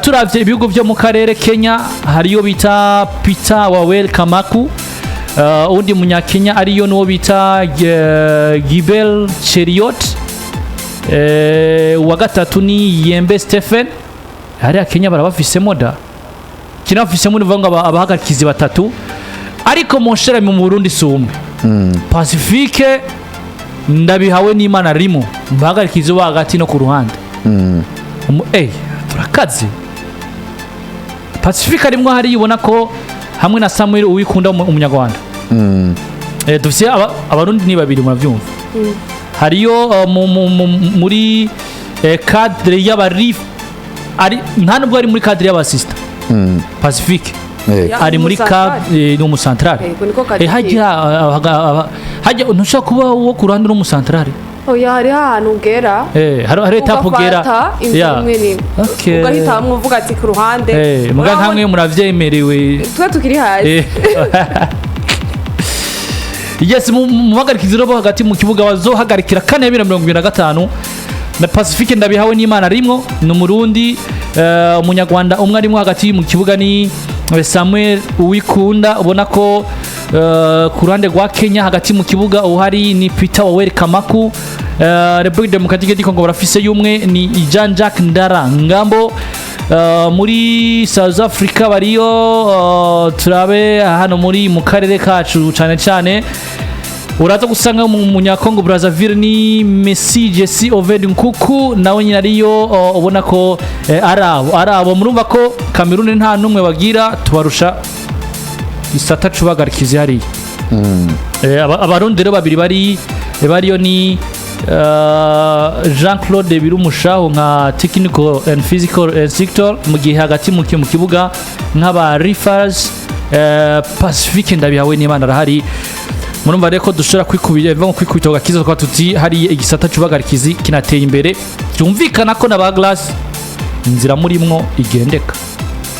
turavye ibihugu vyo mu karere Kenya hariyo bita Peter Wawel Kamaku undi munyakenya ariyo no bita Gibel Cheriot wa gatatu ni Yembe Stephen hariya Kenya barabafisemo da kinafisemo nivuga ngo abahagarikizi batatu ariko monshera mu Burundi sumwe Pacifique ndabihawe n'Imana rimo mbahagarikizi wa hagati no ku ruhande turakaze Pacifique arimo hari ubona ko hamwe na Samuel uwikunda umunyarwanda dufise abarundi ni babiri muravyumva hariyo muri cadre y'abarif ari nta nubwo ari muri cadre y'abasista Pacifique ari muri cadre no mu centrale hajya ntushaka kuba wo ku ruhande no mu centrale oya hari ahantu ugera hari etape ugera ugahita hamwe uvuga ati ku ruhande muga nkamwe muravyemerewe twe tukiri hasi yes muhagarikizi robo hagati mu kibuga bazohagarikira kane 2025 na Pacifique ndabihawe n'Imana rimwo no Murundi umunyarwanda umwe arimo hagati mu kibuga ni Samuel Uwikunda ubona ko ku ruhande rwa Kenya hagati mu kibuga uhari ni Peter Wawel Kamaku Republique Democratique du Congo barafise yumwe ni Jean Jacques Ndara ngambo muri South Africa bariyo turabe hano muri mu karere kacu cyane uraza gusanga mu Munyakongo Brazzaville ni Messi Jesse Oved Nkuku nawe nyine ariyo ubona ko arabo murumva ko Cameroon nta numwe bagira tubarusha isata cubagarikizi hari abarundi rero babiri bariyo ni Jean-Claude Birumushaho nka technical and physical instructor mu gihe hagati mu kibuga nk'aba referees Pacifique ndabihawe n'Imana arahari murumva reko dushobora kwikubita gakiza kwa tuti hari igisata cyubagarikizi kinateye imbere cyumvikana ko na ba glass inzira murimwo igendeka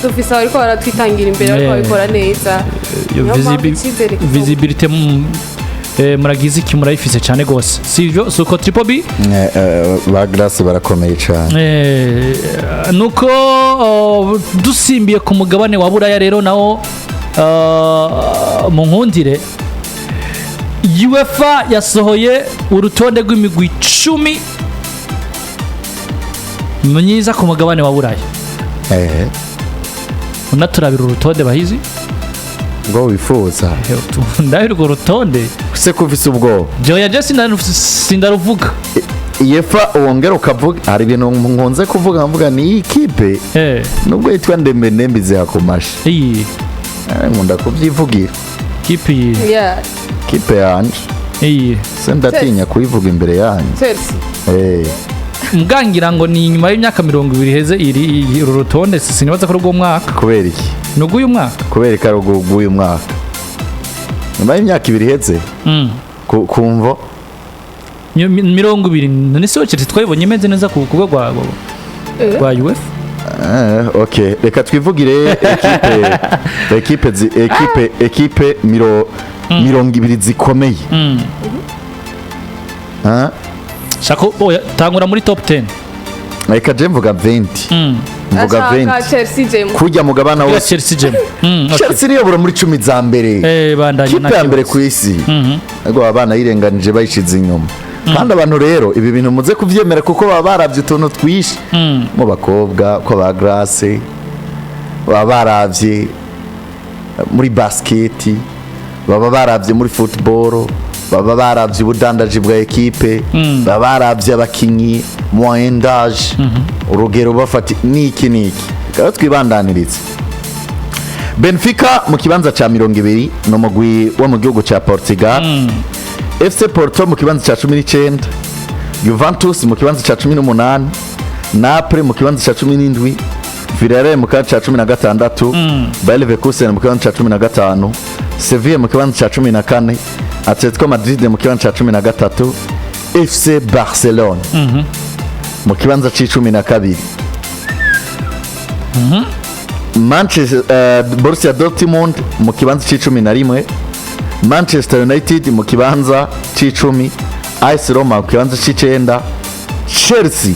dufise ariko baratwitangira imbere ariko babikora neza visibility muragize iki murayifise cyane gose sivyo suko Triple B ba glace barakomeye cyane nuko dusimbiye ku mugabane wa Buraya rero nawo mu nkundire UEFA yasohoye urutonde rw'imigwi 10 myiza ku mugabane wa Buraya unaturabira urutonde bahizi ngo wifuza ndabira urwo rutonde se kuvisa ubwo Joya Jesse sindaruvuga yefa wongera ukavuga hari ibintu nkunze kuvuga mvuga ni ikipe nubwo yitwa Ndembe zihakomashe nkunda kubyivugira kipe yanje se ndatinya kuyivuga imbere yanyu mgangira ngo ni nyuma y'imyaka 20 heze iri uru rutonde sinibaza ko rwo mwaka kubera iki nugo uyu mwaka kubera ko rwo uyu mwaka nyuma y'imyaka 2 heze kumvo 20 none se wacete twayibonye meze neza ku rwa UEFA okay reka twivugire ekipe 20 zikomeye Shako oya tangura muri top 10 reka je mvuga 20 mvuga 20 kujya mugabana wose Chelsea je Chelsea niyo bura muri 10 za mbere bandanye kipe ya mbere ku isi ngo abana yirenganije bayishize inyuma kandi abantu rero ibi bintu muze kuvyemera kuko baba baravye utuntu twishi mu bakobwa ko ba Grace baba baravye muri basket baba baravye muri football baba baravye ubudandaji bwa ekipe baba baravye abakinyi moyen d'âge urugero bafati niki kandi twibandaniritse Benfica mu kibanza ca 20 no mugwi wo mu gihugu ca Portugal FC Porto mu kibanza ca 19 Juventus mu kibanza ca 18 Napoli mu kibanza ca 17 Villarreal mu kibanza ca 16 Bayer Leverkusen mu kibanza ca 15 Sevilla mu kibanza ca 14 Atletico Madrid mu kibanza ca 13 FC Barcelona mu kibanza ca 12 Manchester Borussia Dortmund mu kibanza ca 11 Manchester United mu kibanza c'10 AS Roma mu kibanza c'9 Chelsea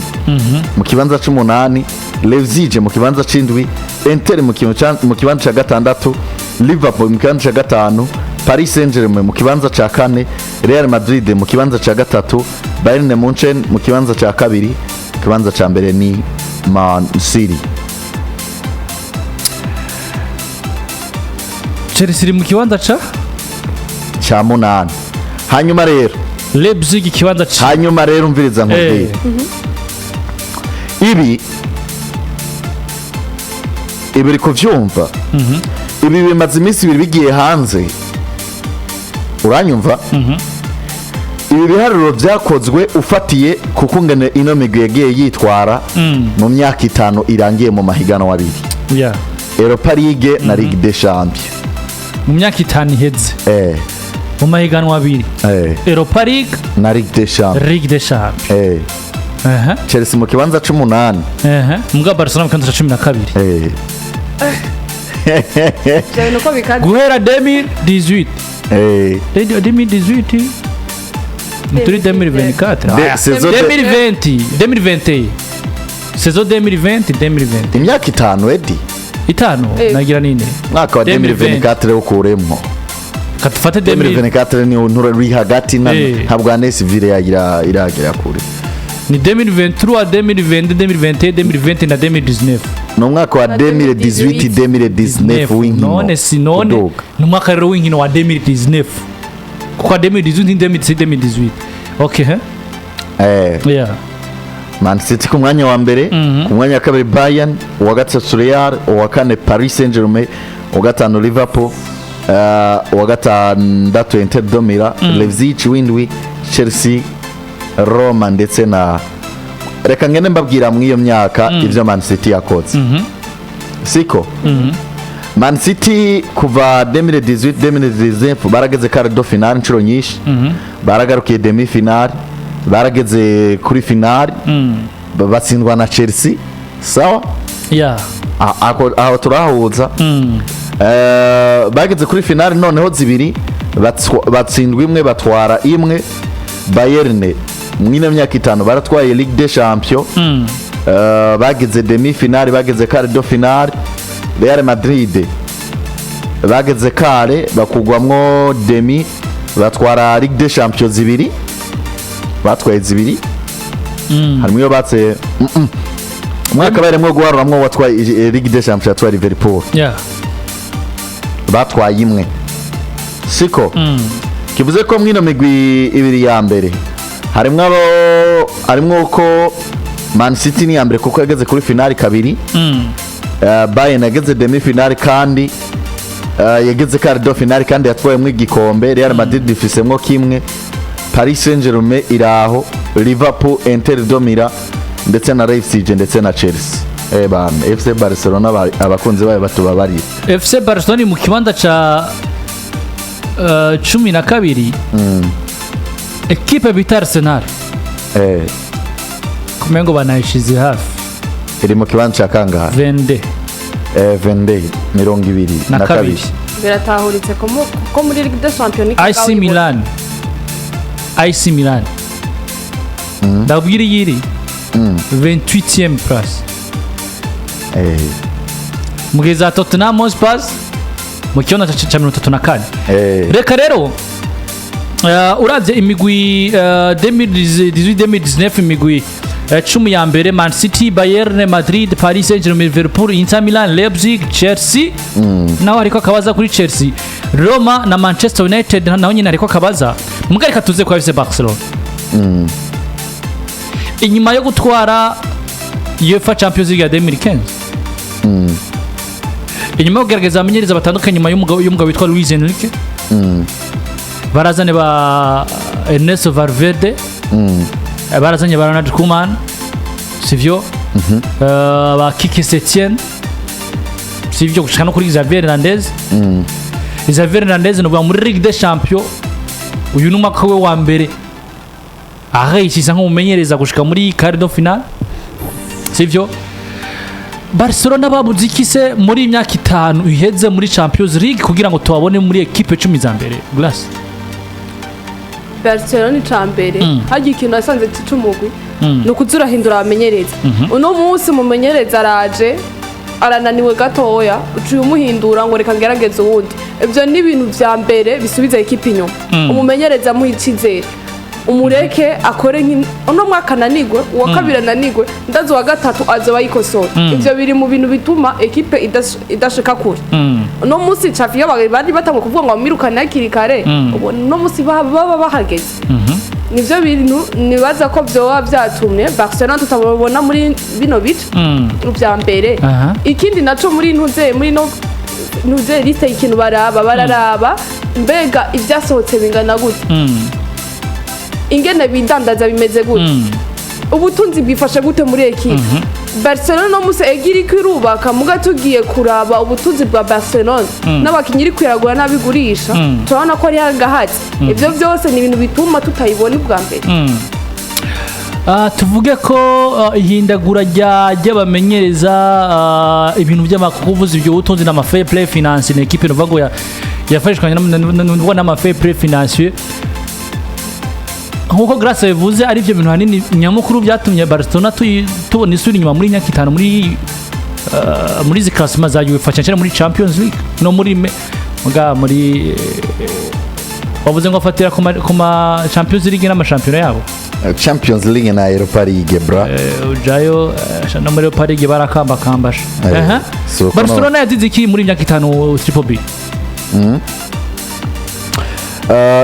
mu kibanza c'8 Leipzig mu kibanza c'7 Inter mu kibanza ca 6 Liverpool mu kibanza ca 5 Paris Saint-Germain mu kibanza ca 4 Real Madrid mu kibanza ca 3 Bayern Munchen mu kibanza ca 2 kibanza ca mbere ni Man City Chelsea mu kibanza ca 8 hanyuma rero Leipzig kibanza ca hanyuma rero umviriza nkubwiye ibi uri kuvyumva ibi bimaze iminsi 2 bigiye hanze uranyumva ibi biharuro byakozwe ufatiye kuko ngene ino migwi yagiye yitwara mu myaka 5 irangiye mu mahiganwa abiri Europa League na Ligue des Champions mu myaka 5 iheze mu mahiganwa abiri Europa League na Ligue des Champions Chelsea mu kibanza c'8 mbwa Barcelona mu kibanza ca 12 guhera 2018 2018 muri 2024 2020 saison 2020 imyaka 5 edi itano nagira nine mwaka wa 2024 ukuremo katufate 2024 ni nturi hagati ntabwo Anes Ville iragira kure ni 2023 2020 2020 na 2019 no mwaka wa 2018 w'inkino none sinone no mwaka rero w'inkino wa 2019 kuko 2018 okay Man City ku mwanya wa mbere ku mwanya wa kabiri Bayern uwa gatatu Real uwa kane Paris Saint-Germain uwa gatanu Liverpool uwa gatandatu Inter Domira Leipzig windwi Chelsea Roma ndetse na reka ngene mbabwira mu iyo myaka ivyo Man City yakoze siko Man City kuva 2018-2019 barageze quart de finale inshuro nyinshi baragarukiye demi finale barageze kuri finale batsindwa na Chelsea sawa aho turahuza bageze kuri finale noneho zibiri batsindwa imwe batwara imwe Bayern mwine myaka itanu baratwaye Ligue des Champions bageze demi finale bageze quart de finale Real Madrid bageze kare bakugwamwo demi batwara Ligue des Champions zibiri batwaye zibiri harimo iyo batse umwaka baremwe guharuramwo watwaye Ligue des Champions atwaye Liverpool batwaye imwe siko kivuze ko mwino migwi ibiri ya mbere harimwo ko Man City ni ya mbere kuko yageze kuri finale kabiri Bayern yageze demi finale kandi yageze quart de finale kandi yatwayemwo igikombe Real Madrid ifisemwo kimwe Paris Saint-Germain iraho Liverpool Inter de Milan ndetse na Leipzig ndetse na Chelsea FC Barcelona abakunzi bayo batubabarira FC Barcelona mu kibanza ca 12 equipe bita Arsenal kumengo banayishize hafi iri mu kibanza ca kangahe 22 22 biratahuritse ko muri Ligue des Champions AC Milan ndabwira yiri 28e place mugeza Tottenham Hotspur mu kiona cha 34 reka rero uravye imigwi 2018-2019 imigwi 10 ya mbere Man City, Bayern, Madrid, Paris Saint-Germain, Liverpool, Inter Milan, Leipzig, Chelsea naho ariko akabaza kuri Chelsea, Roma na Manchester United naho nyine ariko akabaza mugarika tuze kwa FC Barcelona inyuma yo gutwara UEFA Champions League ya 2015 inyuma yo kugerageza amenyereza batandukanye nyuma y'umugabo witwa Luis Enrique barazane ba Ernesto Valverde barazanye ba Ronald Koeman sivyo ba Kike Setien sivyo gushaka no kuri Xavier Hernandez Xavier Hernandez no muri Ligue des Champions uyu numaka we wa mbere ahayishisa nk'umumenyereza gushika muri quart de finale sivyo Barcelona babuze ikise muri imyaka 5 iheze muri Champions League kugira ngo tubabone muri equipe 10 za mbere Glass Barcelona icambere hagiye ikintu asanze cy'umugwi no kuzurahindura abamenyereza uno munsi mumenyereza araje arananiwe gatoya uciye umuhindura ngo reka ngerageze uwundi ibyo ni ibintu vya mbere bisubiza equipe inyuma umumenyereza muhicizera umureke akore uno mwaka nanigwe uwa kabiri nanigwe ndazo wa gatatu azoba yikosora ivyo biri mu bintu bituma equipe idashika kure uno munsi Xavi bari batango kuvuga ngo amirukane hakiri kare uno munsi baba bahageze nivyo bintu nibaza ko byoba byatumye Barcelona tutabona muri bino bice vya mbere ikindi naco muri ntuze liste y'ikintu bararaba mbega ivyasohotse bingana gute ingene bidandaza bimeze gute ubutunzi bwifashe gute muri equipe Barcelona no muse egiri kwirubaka muga tugiye kuraba ubutunzi bwa Barcelona n'abakinyi iri kwiragura nabigurisha turabona ko ari hagahati ivyo byose ni ibintu bituma tutayibona ubwa mbere tuvuge ko ihindagura ry'abamenyereza ibintu by'amakuvuza ibyo butunzi n'ama fair play finance ni equipe novago yafashikanye n'ama fair play financier nkuko Grace yavuze ari byo bintu hanini nyamukuru byatumye Barcelona tubona isuri inyuma muri myaka 5 muri zi classement za UEFA cyane muri Champions League no muri wavuze ngo afatira ku ma Champions League n'ama championnat yabo Champions League na Europa League bra ujayo no muri Europa League barakamba kambasha Barcelona yazize iki muri myaka 5 Triple B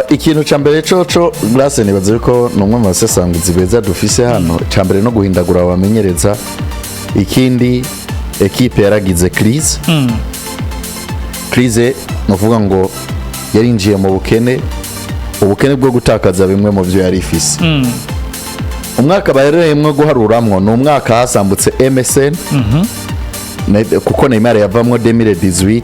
ikintu cyambere coco Glace nibaze ko numwe mu basesanguzi beza dufise hano cyambere no guhindagura abamenyereza ikindi equipe yaragize crise novuga ngo yarinjiye mu ubukene bwo gutakaza bimwe mu byo yari ifise umwaka bahereyemwo guharuramwo ni umwaka hasambutse MSN kuko Neymar yavamwo 2018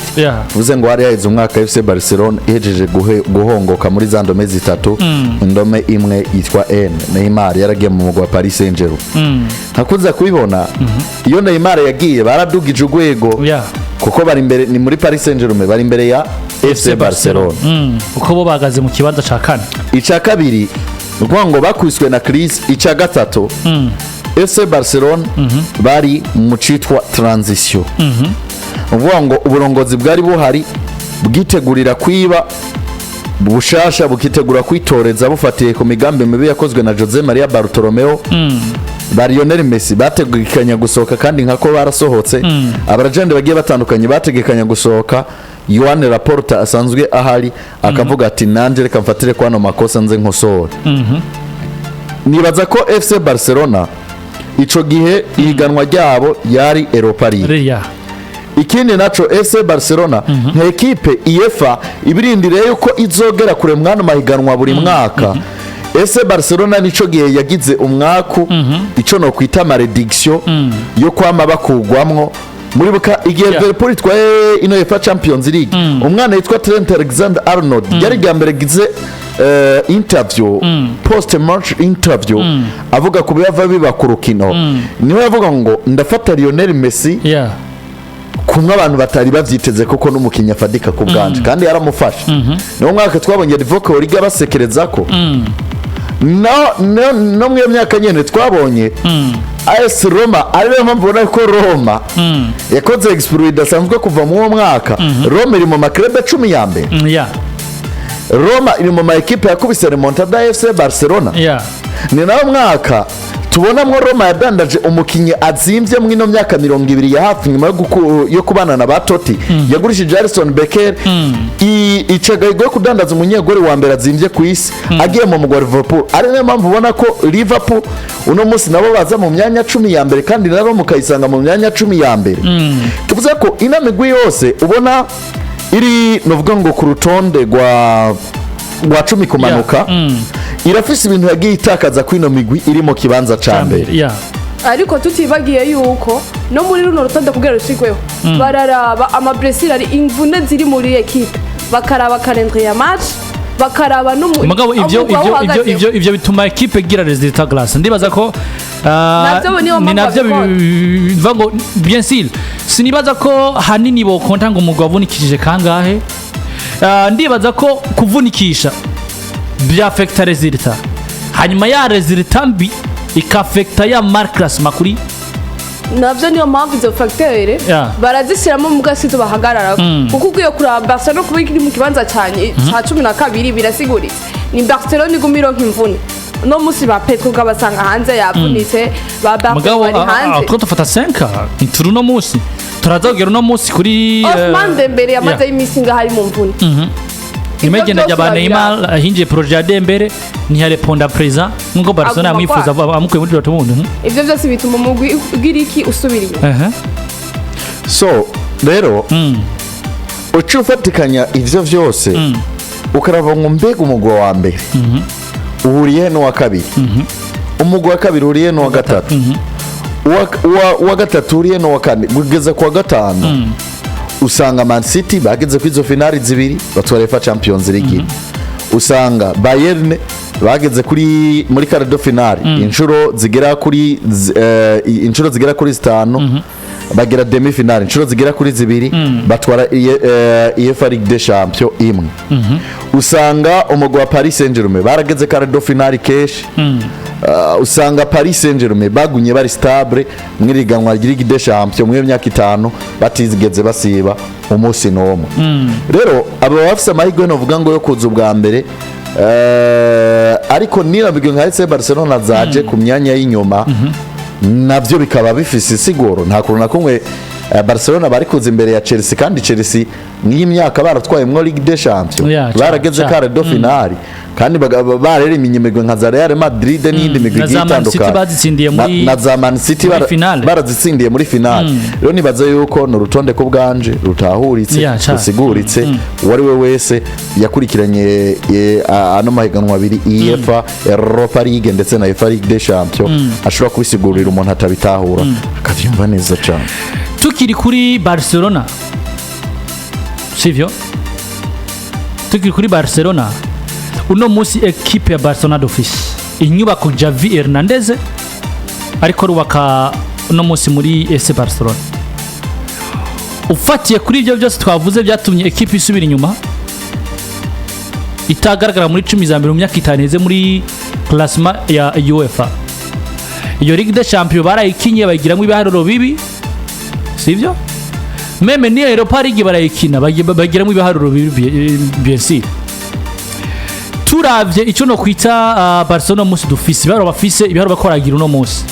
uvuze ngo hari yaheze umwaka FC Barcelona ihejeje guhongoka muri za ndome zitatu indome imwe yitwa N. Neymar yaragiye mu mugwa Paris Saint-Germain hakuza kubibona iyo Neymar yagiye baradugije urwego kuko bari imbere ni muri Paris Saint-Germain bari imbere ya FC Barcelona uko bo bagaze mu kibanza ca kane ica kabiri nukuvuga ngo bakwiswe na crise ica gatatu FC Barcelona bari mu citwa transition uvuga ngo uburongozi bwari buhari bwitegurira kwiba bushasha bukitegura kwitoreza bufatiye ku migambi mibi yakozwe na Jose Maria Bartomeu ba Lionel Messi bategekanya gusohoka kandi nkako barasohotse abaragende bagiye batandukanye bategekanya gusohoka Yohane Laporta asanzwe ahari akavuga ati nanje reka mfatire kwano makosa nze nkosora nibaza ko FC Barcelona ico gihe ihiganwa ryabo yari Europa League ikindi naco FC Barcelona nka ekipe UEFA ibirindiriye yuko izogera kure mwana mahiganwa buri mwaka FC Barcelona nico gihe yagize umwaku ico no kwita malediction yo kwama bakugwamwo muri buka igihe Liverpool twaye ino UEFA Champions League umwana yitwa Trent Alexander-Arnold yari gambere gize interview post match interview avuga ku byava biba ku rukino niho yavuga ngo ndafata Lionel Messi kumwe abantu batari bavyiteze koko n'umukinya fadika ku bwanje kandi yaramufasha no mwaka twabonye Liverpool liga basekereza ko no mwe myaka nyene twabonye AS Roma ariyo mpamvu ubona ko Roma yakoze exploit dasanzwe kuva mu mwaka Roma iri mu maklebe 10 ya mbere Roma iri mu maekipe yakubise remontada FC Barcelona ni nawo mwaka tubonamwo Roma yadandaje umukinyi azimvye mwino myaka 20 ya hafi nyuma yo kubana na batoti yagurishije Alisson Becker icagaye kudandaza umunyegori wa mbere azimvye ku isi agiye mu mugwa Liverpool ari nayo mpamvu ubona ko Liverpool uno munsi nabo baza mu myanya 10 ya mbere kandi nabo mukayisanga mu myanya 10 ya mbere tuvuze ko inamigwi yose ubona iri novuga ngo ku rutonde rwa 10 kumanuka irafise ibintu yagiye itakaza kwino migwi iri mu kibanza ca mbere ariko tutibagiye yuko no muri runo rutonde kugera rushikweho bararaba amablessure ari imvune ziri muri equipe bakaraba calendrier ya match bakaraba no mugabo ivyo bituma equipe gira resultat glace ndibaza ko ni navyo biva ngo bien sûr sinibaza ko hanini bo konta ngo umugabo avunikishije kangahe ndibaza ko kuvunikisha byafekta resultat hanyuma ya resultat mbi ikafekta ya markers makuri navyo niyo mpamvu izo facteur barazishyiramo mu gasizo bahagarara kuko ugiye kuraba Barcelona kuba iri mu kibanza cyane ca 12 birasiguritse ni Barcelona igumiro nk'imvune no musi ba Petro gabasanga hanze yavunitse ba Barcelona bari hanze ako tufata 5 inturu no musi turazogera no musi kuri Osman Dembele yamaze imisinga hari mu mvune imagine ya Neymar hinje projet ya Dembele ni yareponda preza nkuko Barcelona amwifuza amukuye muri Dortmund ivyo byose bituma umugwi ugiriki usubiriye so rero ucufatikanya ivyo vyose ukarava ngo mbega umugwa wa mbere uhuriye no wa kabiri umugwa wa kabiri uhuriye no wa gatatu wa gatatu uhuriye no wa kane kugeza kwa gatanu usanga Man City bageze ku izo finali zibiri batwara UEFA Champions League usanga Bayern bageze muri quart de finale inshuro zigera kuri 5 bagera demi finale inshuro zigera kuri zibiri batwara UEFA Ligue des Champions imwe usanga umugwa wa Paris Saint-Germain barageze quart de finale kesh usanga Paris Saint-Germain bagunye bari stable mwiriganwa Ligue des Champions mu myaka 5 batizigeze basiba umunsi nomwe rero abo bafise amahirwe no vuga ngo yo kuza ubwa mbere ariko nirabigwe nka FC Barcelona zaje ku myanya y'inyuma navyo bikaba bifise sigoro nta kuntu nakumwe Barcelona bari kuza imbere ya Chelsea kandi Chelsea n'iyi myaka baratwayemwo Ligue des Champions barageze kare do finale kandi bareremye imigwi nka za Real Madrid n'indi migwi itandukanye na za Man City barazitsindiye muri finale rero nibaza yuko no rutonde ko bwanje rutahuritse rusiguritse wari we wese yakurikiranye ano mahiganwa abiri UEFA Europa League ndetse na UEFA Ligue des Champions ashobora kubisigurira umuntu atabitahura akavyumva neza cyane. Tukiri kuri Barcelona sivyo, tukiri kuri Barcelona uno musi equipe ya Barcelona d'office inyubako Javi Hernandez ariko rubaka uno musi muri FC Barcelona. Ufatiye kuri ibyo byose twavuze byatumye equipe isubira inyuma itagaragara muri 10 za mbere mu myaka itaneze muri classement ya UEFA. Iyo Ligue des Champions barayikinye bagiramwe ibiharuro bibi sivyo, meme ni Europa League barayikina bagiramwe ibiharuro bibi bien sûr. Turavye icyo no kwita Barcelona musi dufise ibiharuro bakoragira uno musi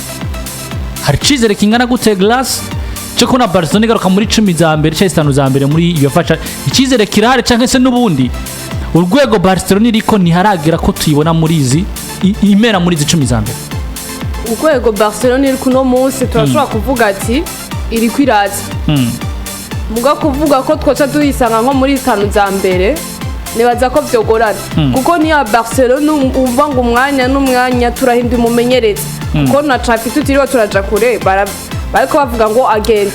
hari cizere kingana gute glass cyo kuna Barcelona igaruka muri 10 za mbere cyangwa 5 za mbere muri iyo faca ikizere kirahari canke se nubundi urwego Barcelona iriko ntiharagira ko tuyibona muri izi imera muri izi 10 za mbere. Urwego Barcelona iri kuno munsi turashobora kuvuga ati iri kwiraza muga kuvuga ko twoca tuyisanga nko muri 5 za mbere nibaza ko vyogorana kuko ni ya Barcelona umva ngo umwanya n'umwanya turahinda umumenyereza kuko na traffic tutiriwe turaja kure bariko bavuga ngo agenda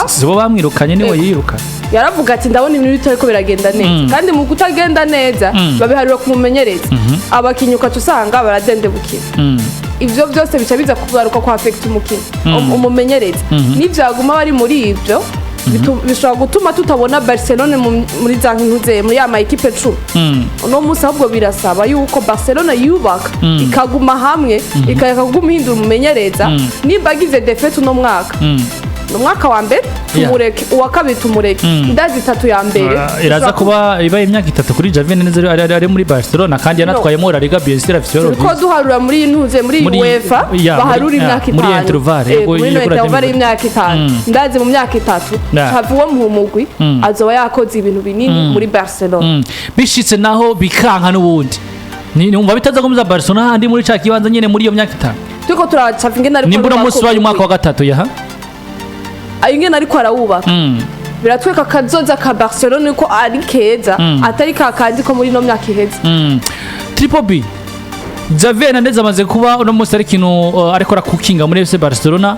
sibo bamwirukanye niwe yiruka yaravuga ati ndabona ibintu bitariko biragenda neza kandi mu kutagenda neza babiharira kumumenyereza abakinyuka tusanga baradende bukira ivyo byose bica biza kugaruka ko affect umukino umumenyereza n'ivyaguma bari muri ivyo bishobora gutuma tutabona Barcelona muri za ntuze muri ya ma equipe 10 uno musi ahubwo birasaba yuko Barcelona yubaka ikaguma hamwe ikaguma hindura umumenyereza nibagize defete uno mwaka no mwaka wa mbere tumureke uwa kabiri tumureke ndazi 3 ya mbere iraza kuba ibaye imyaka 3 kuri Javi neza ari muri Barcelona kandi yanatwayemo La Liga BSC rafisoro ko duharura muri ntuze muri UEFA baharura imyaka 5 muri intervale yego muri imyaka 5 ndazi mu myaka 3 havuwe mu mugwi azoba yakoze ibintu binini muri Barcelona bishitse naho bikanka n'ubundi ni umva bitaza komuza Barcelona handi muri ca kibanza nyene muri iyo myaka 5 tuko turaca ingena ariko nimbura musi wayo umwaka wa 3 yaha ayingena ariko arawubaka biratweka kazoza ka Barcelona ko ari keza atari kakandi ko muri no myaka iheze. Triple B Javi Hernandez amaze kuba uno musi ari kintu ariko rakukinga muri FC Barcelona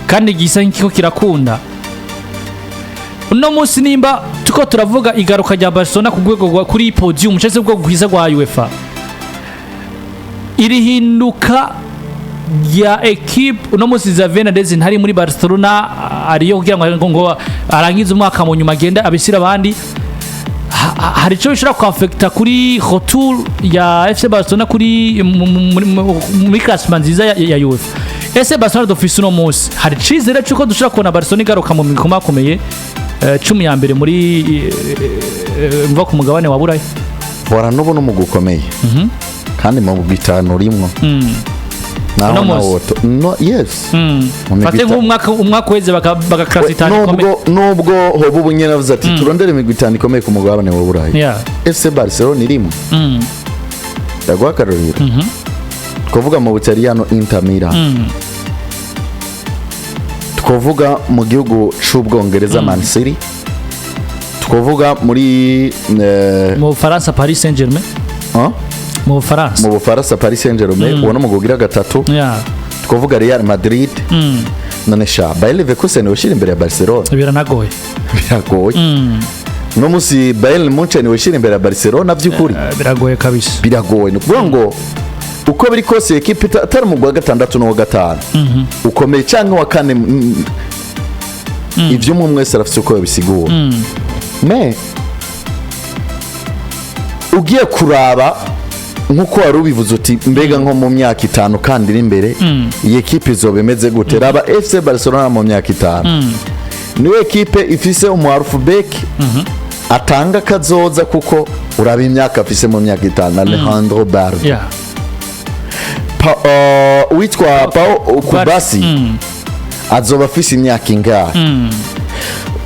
kandi gisa nkiko kirakunda uno musi nimba tuko turavuga igaruka rya Barcelona ku rwego kuri podium cyese bwo gwiza gwa UEFA irihinduka ya equipe uno musi Javi Hernandez ntari muri Barcelona ariyo kugira ngo arangize umwaka mu nyuma agenda abisira abandi hari cyo bishobora kwafekta kuri retour ya FC Barcelona kuri muri classement nziza ya UEFA. FC Barcelona d'office uno musi hari cizere cyuko dushobora kubona Barcelona igaruka mu mikoma akomeye 10 ya mbere muri mva ku mugabane wa Burayi bora no mu gukomeye kandi mu bitanu rimwe no yes fate nk'umwaka weze bagakrasa itanu ikomeye nubwo hobu bunye navuze ati turondere imigwi itanu ikomeye ku mugabane wa Burayi FC Barcelona irimo yagwa karorero twavuga mu Butaliyano Intamira twavuga mu gihugu c'Ubwongereza Man City twavuga muri mu Faransa Paris Saint-Germain mu Bufaransa Paris Saint-Germain ubona mu gugira gatatu twavuga Real Madrid none sha Bayer Leverkusen washira imbere ya Barcelona biranagoye no musi Bayern Munchen washira imbere ya Barcelona by'ukuri biragoye kabisa biragoye no kuvuga ngo uko biri kose equipe atari mu gwa gatandatu no gatanu ukomeye cyangwa wa kane ivyo mu mwese arafite uko bisigura me ugiye kuraba nkuko wari ubivuze uti mbega nko mu myaka 5 kandi iri imbere iyi equipe izobemeze gute raba FC Barcelona mu myaka 5 niwe equipe ifise umuharfubek atanga kazoza kuko uraba imyaka afise mu myaka 5 Alejandro Balde witwa Pau Kubasi azoba afise imyaka ingahe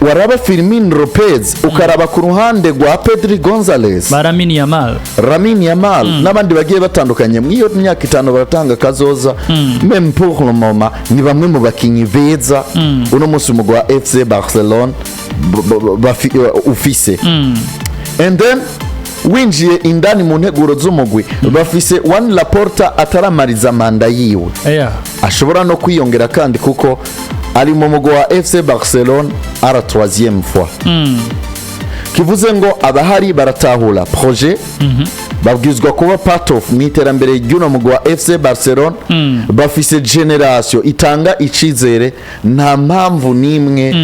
waraba Firmino Lopez ukaraba ku ruhande rwa Pedri Gonzalez Lamine Yamal n'abandi bagiye batandukanye mwiyo myaka 5 baratanga kazoza même pour le moment ni bamwe mu bakinyi beza uno musi umugwa wa FC Barcelona ufise and then winjiye indani mu nteguro z'umugwi bafise Juan Laporta ataramariza manda yiwe ashobora no kwiyongera kandi kuko ari mu mugwi wa FC Barcelona ara 3e fois kivuze ngo abahari baratahura projet babwizwa kuba part of mwiterambere ry'uno mugwi wa FC Barcelona bafise generation itanga icizere nta mpamvu nimwe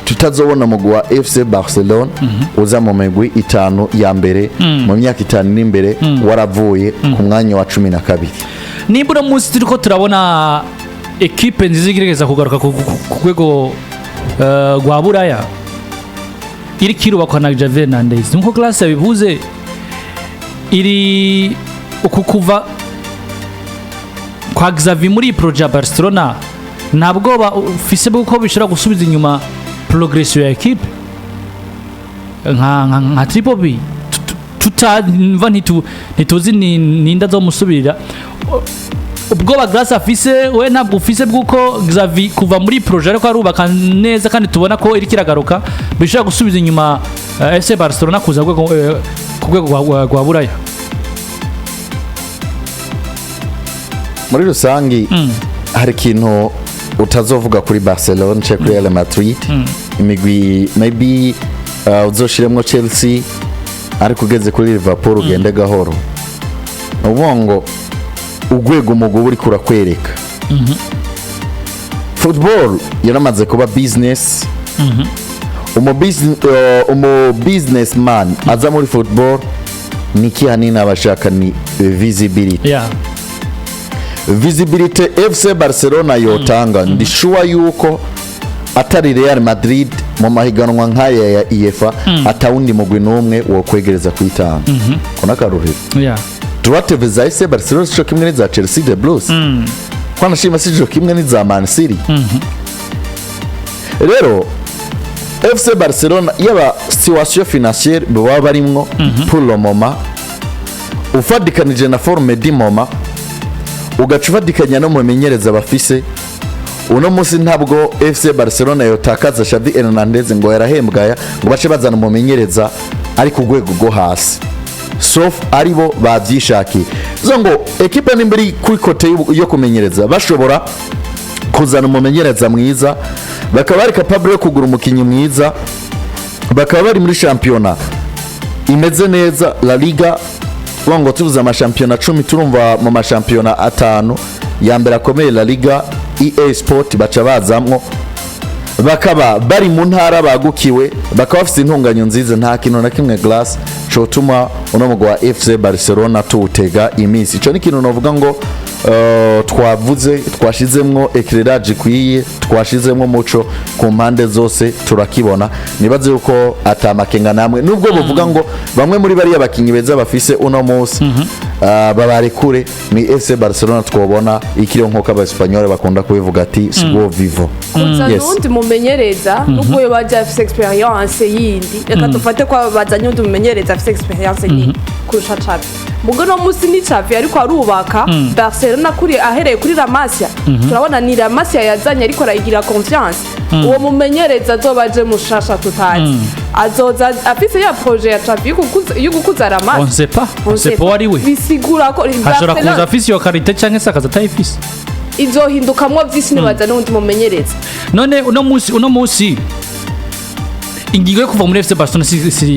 tutazobona mugwi wa FC Barcelona uza mu migwi 5 ya mbere mu myaka 5 n'imbere waravuye ku mwanya wa 12 nibura munsi turiko turabona ekipe nziza igerageza kugaruka ku rwego rwa buraya iri kirubakwa na Javier Hernandez nkuko class yabivuze iri ukukuva kwa Xavi muri projet ya Barcelona ntabwo ufise bwo bishobora gusubiza inyuma progression ya ekipe nka Triple B tutamva ntituzi ninda zo musubirira ubwo bagasa afise we ntabwo ufise bwuko Xavi kuva muri projet ariko arubaka neza kandi tubona ko iri kiragaruka bishobora gusubiza inyuma FC Barcelona kuza ku rwego rwa buraya muri rusangi hari ikintu utazovuga kuri Barcelona cyo kuri Real Madrid imigwi maybe uzoshiremwo Chelsea ariko ugeze kuri Liverpool ugende gahoro ubongo ugwego umugabo uri kurakwereka football yaramaze kuba business umu businessman aza muri football niki hanini abashaka ni visibility visibility FC Barcelona yotanga ndi sure yuko atari Real Madrid mu mahiganwa nkaya ya UEFA atawundi mugwi numwe wo kwegereza kwitanga kona karuhira turateveza FC Barcelona cyo kimwe za Chelsea the Blues kwana shima sijo kimwe ni za Man City rero FC Barcelona yaba situation financière baba barimwo pour le moment ufadikanije na forme di moment ugacufadikanya no mumenyereza bafise uno musi ntabwo FC Barcelona yotakaza Xavi Hernandez ngo yarahembwaya ngo bace bazana mumenyereza ari ku rwego go hasi sauf aribo bavyishakiye zongo equipe nimbiri kuri kote yo kumenyereza bashobora kuzana umumenyereza mwiza bakaba bari capable yo kugura umukinyi mwiza bakaba bari muri championnat imeze neza La Liga wango tuvuza ama championnat 10 turumva mu ma championnat 5 ya mbere akomeye La Liga EA Sport baca bazamwo bakaba bari mu ntara bagukiwe bakaba bafite intunganyo nziza nta kintu na kimwe glass cyo tuma uno mugwa FC Barcelona tutega iminsi ico ni kintu novuga ngo twavuze twashizemwo éclairage kwiye twashizemwo muco ku mpande zose turakibona nibaze uko atamakenga namwe nubwo buvuga ngo bamwe muri bari abakinyi beza bafise uno munsi babare kure ni FC Barcelona twobona ikiriyo nkoka abasipanyole bakunda kubivuga ati sigo vivo nundi mumenyereza nubwo yo baje afise experience yindi reka dufate ko bazanye undi mumenyereza afise experience yindi kurusha Xavi mugo no musi ni Xavi ariko arubaka Barcelona kuri ahereye kuri La Masia turabona ni La Masia yazanye ariko arayigira confiance uwo mumenyereza azobaje mushasha tutazi azoza afise ya projet ya Xavi yugukuza La Masia on sait pas wari we bisigura ko ashobora kuza afise yo karite canke sakaza tayifise izohindukamwo vyisi nibaza n'undi mumenyereza none uno musi ingingo yo kuva muri FC Barcelona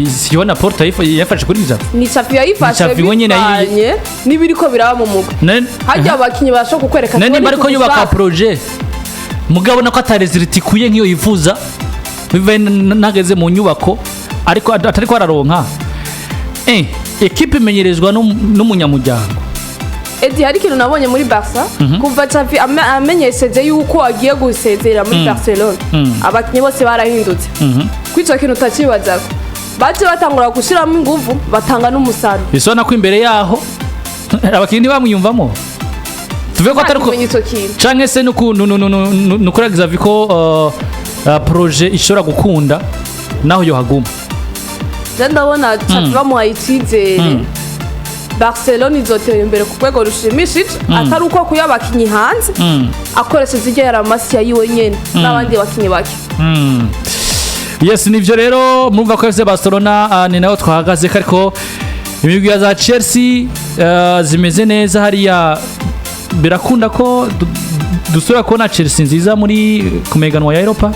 siyona Porta yafashe kuri Xavi ni Xavi yayifashe bivanye nibiriko biraba mu mugwi hajya abakinyi basho kukwereka none bariko yubaka projet mugabo nako atareziriti kuye nkiyo yifuza bive nageze mu nyubako ariko atariko araronka equipe imenyerezwa n'umunyamuryango Edi hari kintu nabonye muri Barca kuva Xavi amenyesheje yuko agiye gusezera muri Barcelona abakinyi bose barahindutse kwico kintu takibaza baje batangura gushiramo inguvu batanga n'umusaruro bisona ko imbere yaho abakinyi bamwiyumvamo tuvuge ko atari ko kumenya ico kintu canke se nukuragiza viko projet ishobora gukunda naho yo haguma je ndabona bamuhaye icyizere Barcelona izotera imbere ku rwego rushimishije atari uko kuya abakinyi hanze akoresheje iryo yaramasi yayiwe nyene n'abandi bakinyi bake yes nivyo rero murumva ko FC Barcelona ni naho twahagaze ariko imigwi ya za Chelsea zimeze neza hariya birakunda ko dusura kubona Chelsea nziza muri kumeganwa ya Europa.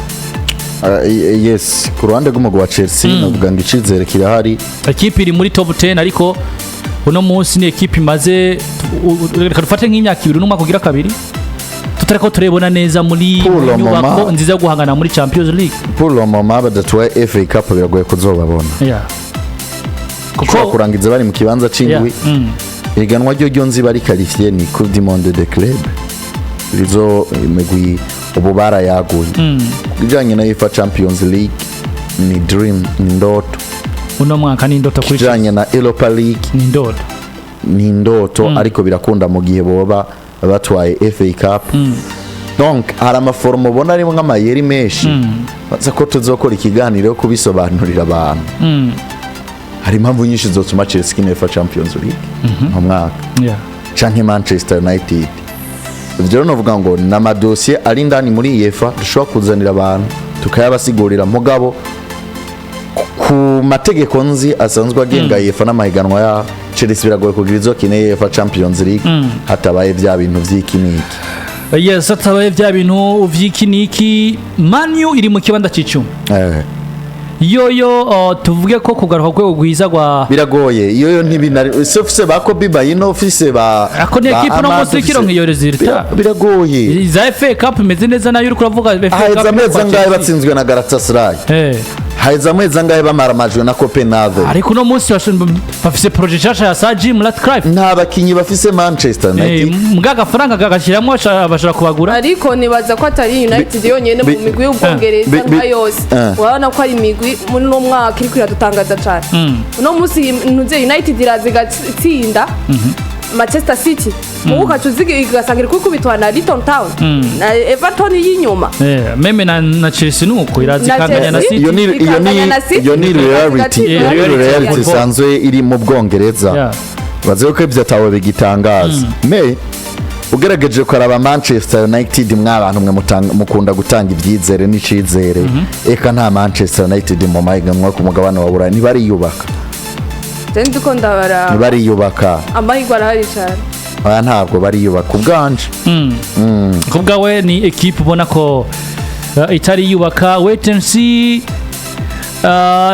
Yes ku ruhande rw'umugwi wa Chelsea navuga ngo icizere kirahari, ekipe iri muri top 10 ariko uno munsi ni ekipe imaze reka dufate nk'imyaka 2 n'umwaka kugira kabiri tutariko turebona neza muri nyubako nziza yo guhangana muri Champions League. Pour le moment badatwaye FA Cup biragoye kuzobabona kuko kurangiza bari mu kibanza c'indwi iganwa ryo nzi bari qualifié ni Coupe du Monde des clubs rizo imigwi ubu barayaguye kujanye na UEFA Champions League ni dream ni ndoto uno mwaka ni ndoto kuri kujanye na Europa League ni ndoto ariko birakunda mu gihe boba batwaye FA Cup donc hari amaformo ubona arimo nk'amayeri menshi baza ko tuzokora ikiganiro kubisobanurira abantu hari impamvu nyinshi zotuma Chelsea ikina UEFA Champions League mu mwaka canke Manchester United. Ivyo novuga ngo n'amadosiye ari ndani muri UEFA dushobora kuzanira abantu tukayabasigurira mugabo ku mategeko nzi asanzwe agenga UEFA n'amahiganwa ya Chelsea biragoye kugira izokine UEFA Champions League hatabaye vya bintu vy'ikiniki. Yes, hatabaye vya bintu vy'ikiniki. Man U iri mu kibanda c'icumi. Yoyo tuvuge ko kugaruka kwego gwiza gwa biragoye yoyo ntibinari sofise bako biba yino office ba ako ni equipe no musi kiro nkiyo resultat biragoye za FA Cup imeze neza nayo uri kuravuga FA Cup haiza meza ngaye batsinzwe na Galatasaray haiza meza ngaye bamaramajwe na Copenhagen ariko no musi bafise projet chasha ya Jim Ratcliffe nta bakinyi bafise Manchester United mgaga faranga gagashiramo bashara kubagura ariko nibaza ko atari United yonyene mu migwi y'ubwongereza nka yose urabona ko ari imigwi muri no mwaka iri kwiradutangaza cyane no musi ntuze United irazi gatsinda Manchester City mubuka tuzige igasangira kuko bitwana Luton Town na Everton y'inyuma meme na Chelsea nuko irazi kanganya na City iyo ni reality sanzwe iri mu Bwongereza baze ko ibyo tawe bigitangaza me ugerageje ko araba Manchester United mwabantu mwe mukunda gutanga ibyizere n'icizere eka nta Manchester United mu mahiganwa ku mugabane wa Burayi ntibari yubaka Tendi ko ndabara ntibari yubaka amahigwa arahari cyane aya ntabwo bari yubaka ubwanje kubwawe ni equipe ubona ko itari yubaka wait and see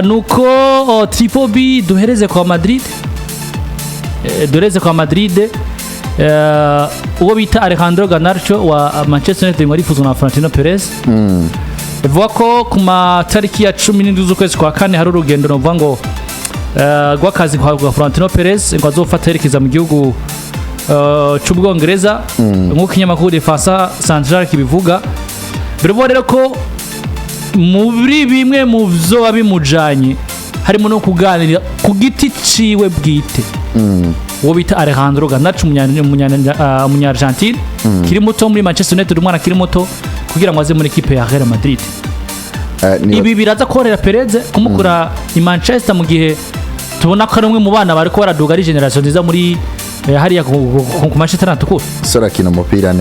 nuko Triple B duhereze kwa Madrid uwo bita Alejandro Garnacho wa Manchester United ngo arifuzwa na Florentino Perez bivuga ko ku matariki ya 17 z'ukwezi kwa kane hari urugendo ruvuga ngo gwakazi kwa Florentino Perez ngo azofata yerekeza mu gihugu c'Ubwongereza nk'uko ikinyamakuru Defensa Central kibivuga bivuga rero ko muri bimwe mu vyo abimujanye harimo no kuganira ku giti ciwe bwite uwo bita Alejandro Garnacho umunya Argentine kiri muto muri Manchester United umwana kiri muto kugira ngo aze muri equipe ya Real Madrid ibi biraza korera Perez kumukura i Manchester mu gihe tubona ko ari umwe mu bana bariko baraduga ari generation nziza muri hariya ku Manchester natukura sora kino mupira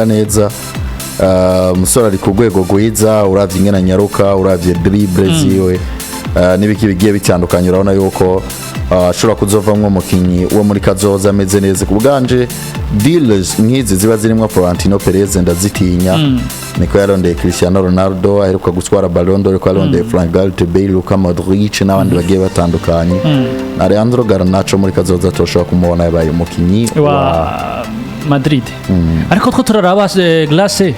neza musora ari ku rwego rwiza uravye ingena nyaruka uravye dribble ziwe nibiki bigiye bitandukanye urabona yuko ashobora kuzovamwo umukinyi wo muri kazoza ameze neza ku bwanje deals nk'izi ziba zirimo Florentino Perez ndazitinya niko yarondeye Cristiano Ronaldo aheruka gutwara Ballon d'Or ko yarondeye Frank Bale Luka Modric n'abandi bagiye batandukanye na Alejandro Garnacho muri kazoza toshobora kumubona yabaye umukinyi wa Madrid ariko two turaraba Glace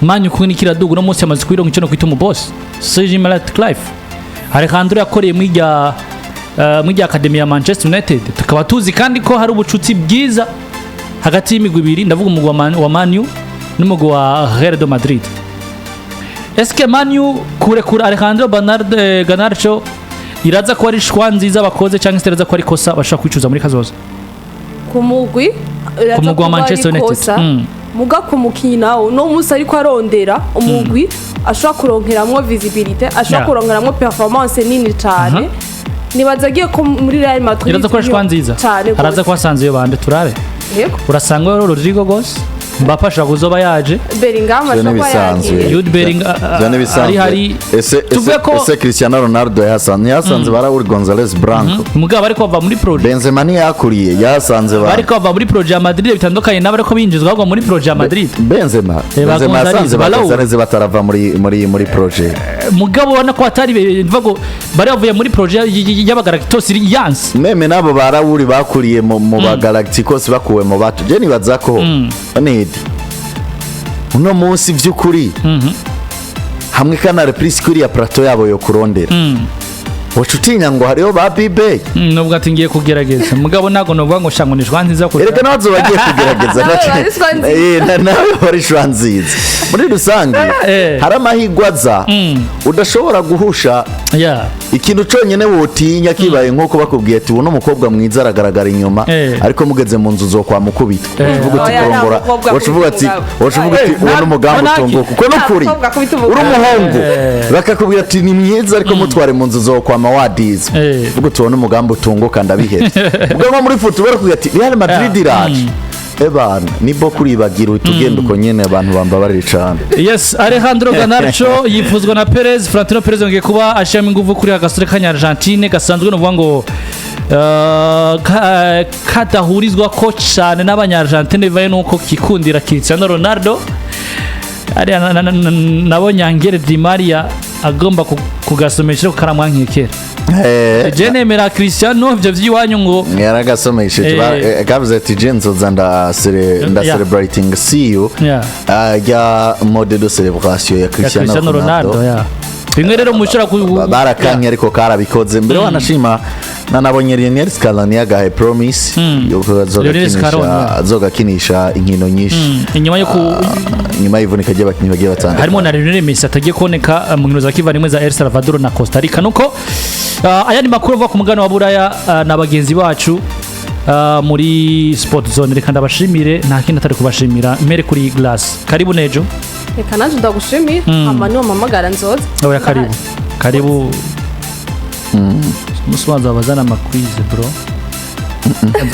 manyu kunikira dugu no munsi amaze kwironka cyo no kwita mu boss Jim Ratcliffe Alejandro yakoreye muri academy ya Manchester United tukaba tuzi kandi ko hari ubucuti bwiza hagati y'imigwi ibiri ndavuga umugwi wa Man U n'umugwi wa Real Madrid. Eske Man U kurekura Alejandro Garnacho iraza ko ari shwa nziza bakoze cyangwa se iraza ko ari kosa bashaka kwicuza muri kazoza ku mugwi wa Manchester United. muga kumukina no musi ariko arondera umugwi ashobora kuronkeramwo visibility ashobora kuronkeramwo performance nini cyane nibaza agiye ko muri Real Madrid iraza koreshwa nziza araza kwasanze yo bande turabe urasanga Rodrigo gose Mbappe ashobora kuzoba yaje Bellingham ashobora yaje Jude Bellingham hari ese Cristiano Ronaldo yasanze Raúl González Branco mugabo ariko bava muri projet Benzema ni yakuriye yasanze ariko bava muri projet ya Madrid bitandukanye n'abariko binjizwa ahubwo muri projet ya Madrid Benzema yasanze González batarava muri projet mugabo ubona ko atari mvugo bari bavuye muri projet y'abagalacticos Yans meme nabo ba Raúl bakuriye mu bagalacticos bakuwe mu bato je nibaza ko uno munsi vy'ukuri hamwe kana reprise kuri ya plateau yabo yo kurondera wacutinya ngo hariho ba bibe nubwo atingiye kugerageza mugabo nago novuga ngo shango ni shwanziza kuri erega nazo bagiye kugerageza nawe bari shwanziza muri rusange hari amahigwaza udashobora guhusha ikintu conyene wotinya kibaye nko bakubwiye ati uno mukobwa mwiza aragaragara inyuma ariko mugeze mu nzu zo kwa mukubita uvuga ati kurongora wacuvuga ati uwo n'umugambo utunguka kuko nukuri uri umuhungu bakakubwira ati ni mwiza ariko mutware mu nzu zo kwa mawadizi uvuga ati uwo n'umugambo utunguka ndabihetse ubwo muri football bakubwira ati Real Madrid iraje ebana nibo kuribagira utugenda uko nyene abantu bambabarira cyane yes Alejandro Garnacho yifuzwa na Perez Florentino Perez ngiye kuba ashama ingufu kuri agasore kanya Argentine gasanzwe no vuga ngo kadahurizwa ko cyane n'abanya Argentine bivaye nuko kikundira Cristiano Ronaldo ari nabonye Angel Di Maria agomba kugasomesha karamwankekera nemera Cristiano ivyo vyiwanyu ngo yaragasomesheje gavuze ati jenzo nda celebrating see you ya mode de celebration ya Cristiano Ronaldo bimwe rero mushora barakanye ariko karabikoze mbere wanashima nanabonye Lionel Scaloni yagahe promise yo azogakinisha inkino nyinshi nyuma y'ivunika ry'abakinyi bagiye batandukanye harimo na Lionel Messi atagiye kuboneka mu nkino za kivandimwe za El Salvador na Costa Rica nuko ayandi makuru ava ku mugano wa Buraya n'abagenzi bacu muri Sport Zone reka ndabashimire nta kindi atari kubashimira impere kuri Glass karibu nejo reka naje ndagushimira amani wamamagara nzoza oya karibu musubaza bazana makwize bro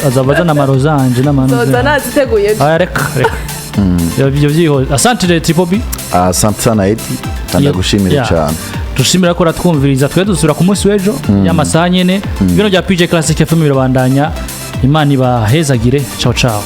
azabazana marozanje n'amanu nzoza naziteguye reka ibyo byiho asante Triple B asante sana Edi ndagushimira cyane dushimira ko ratwumviriza twe dusura ku munsi w'ejo y'amasaha nyene bino bya PJ Classic FM birabandanya Imana ibahezagire ciao ciao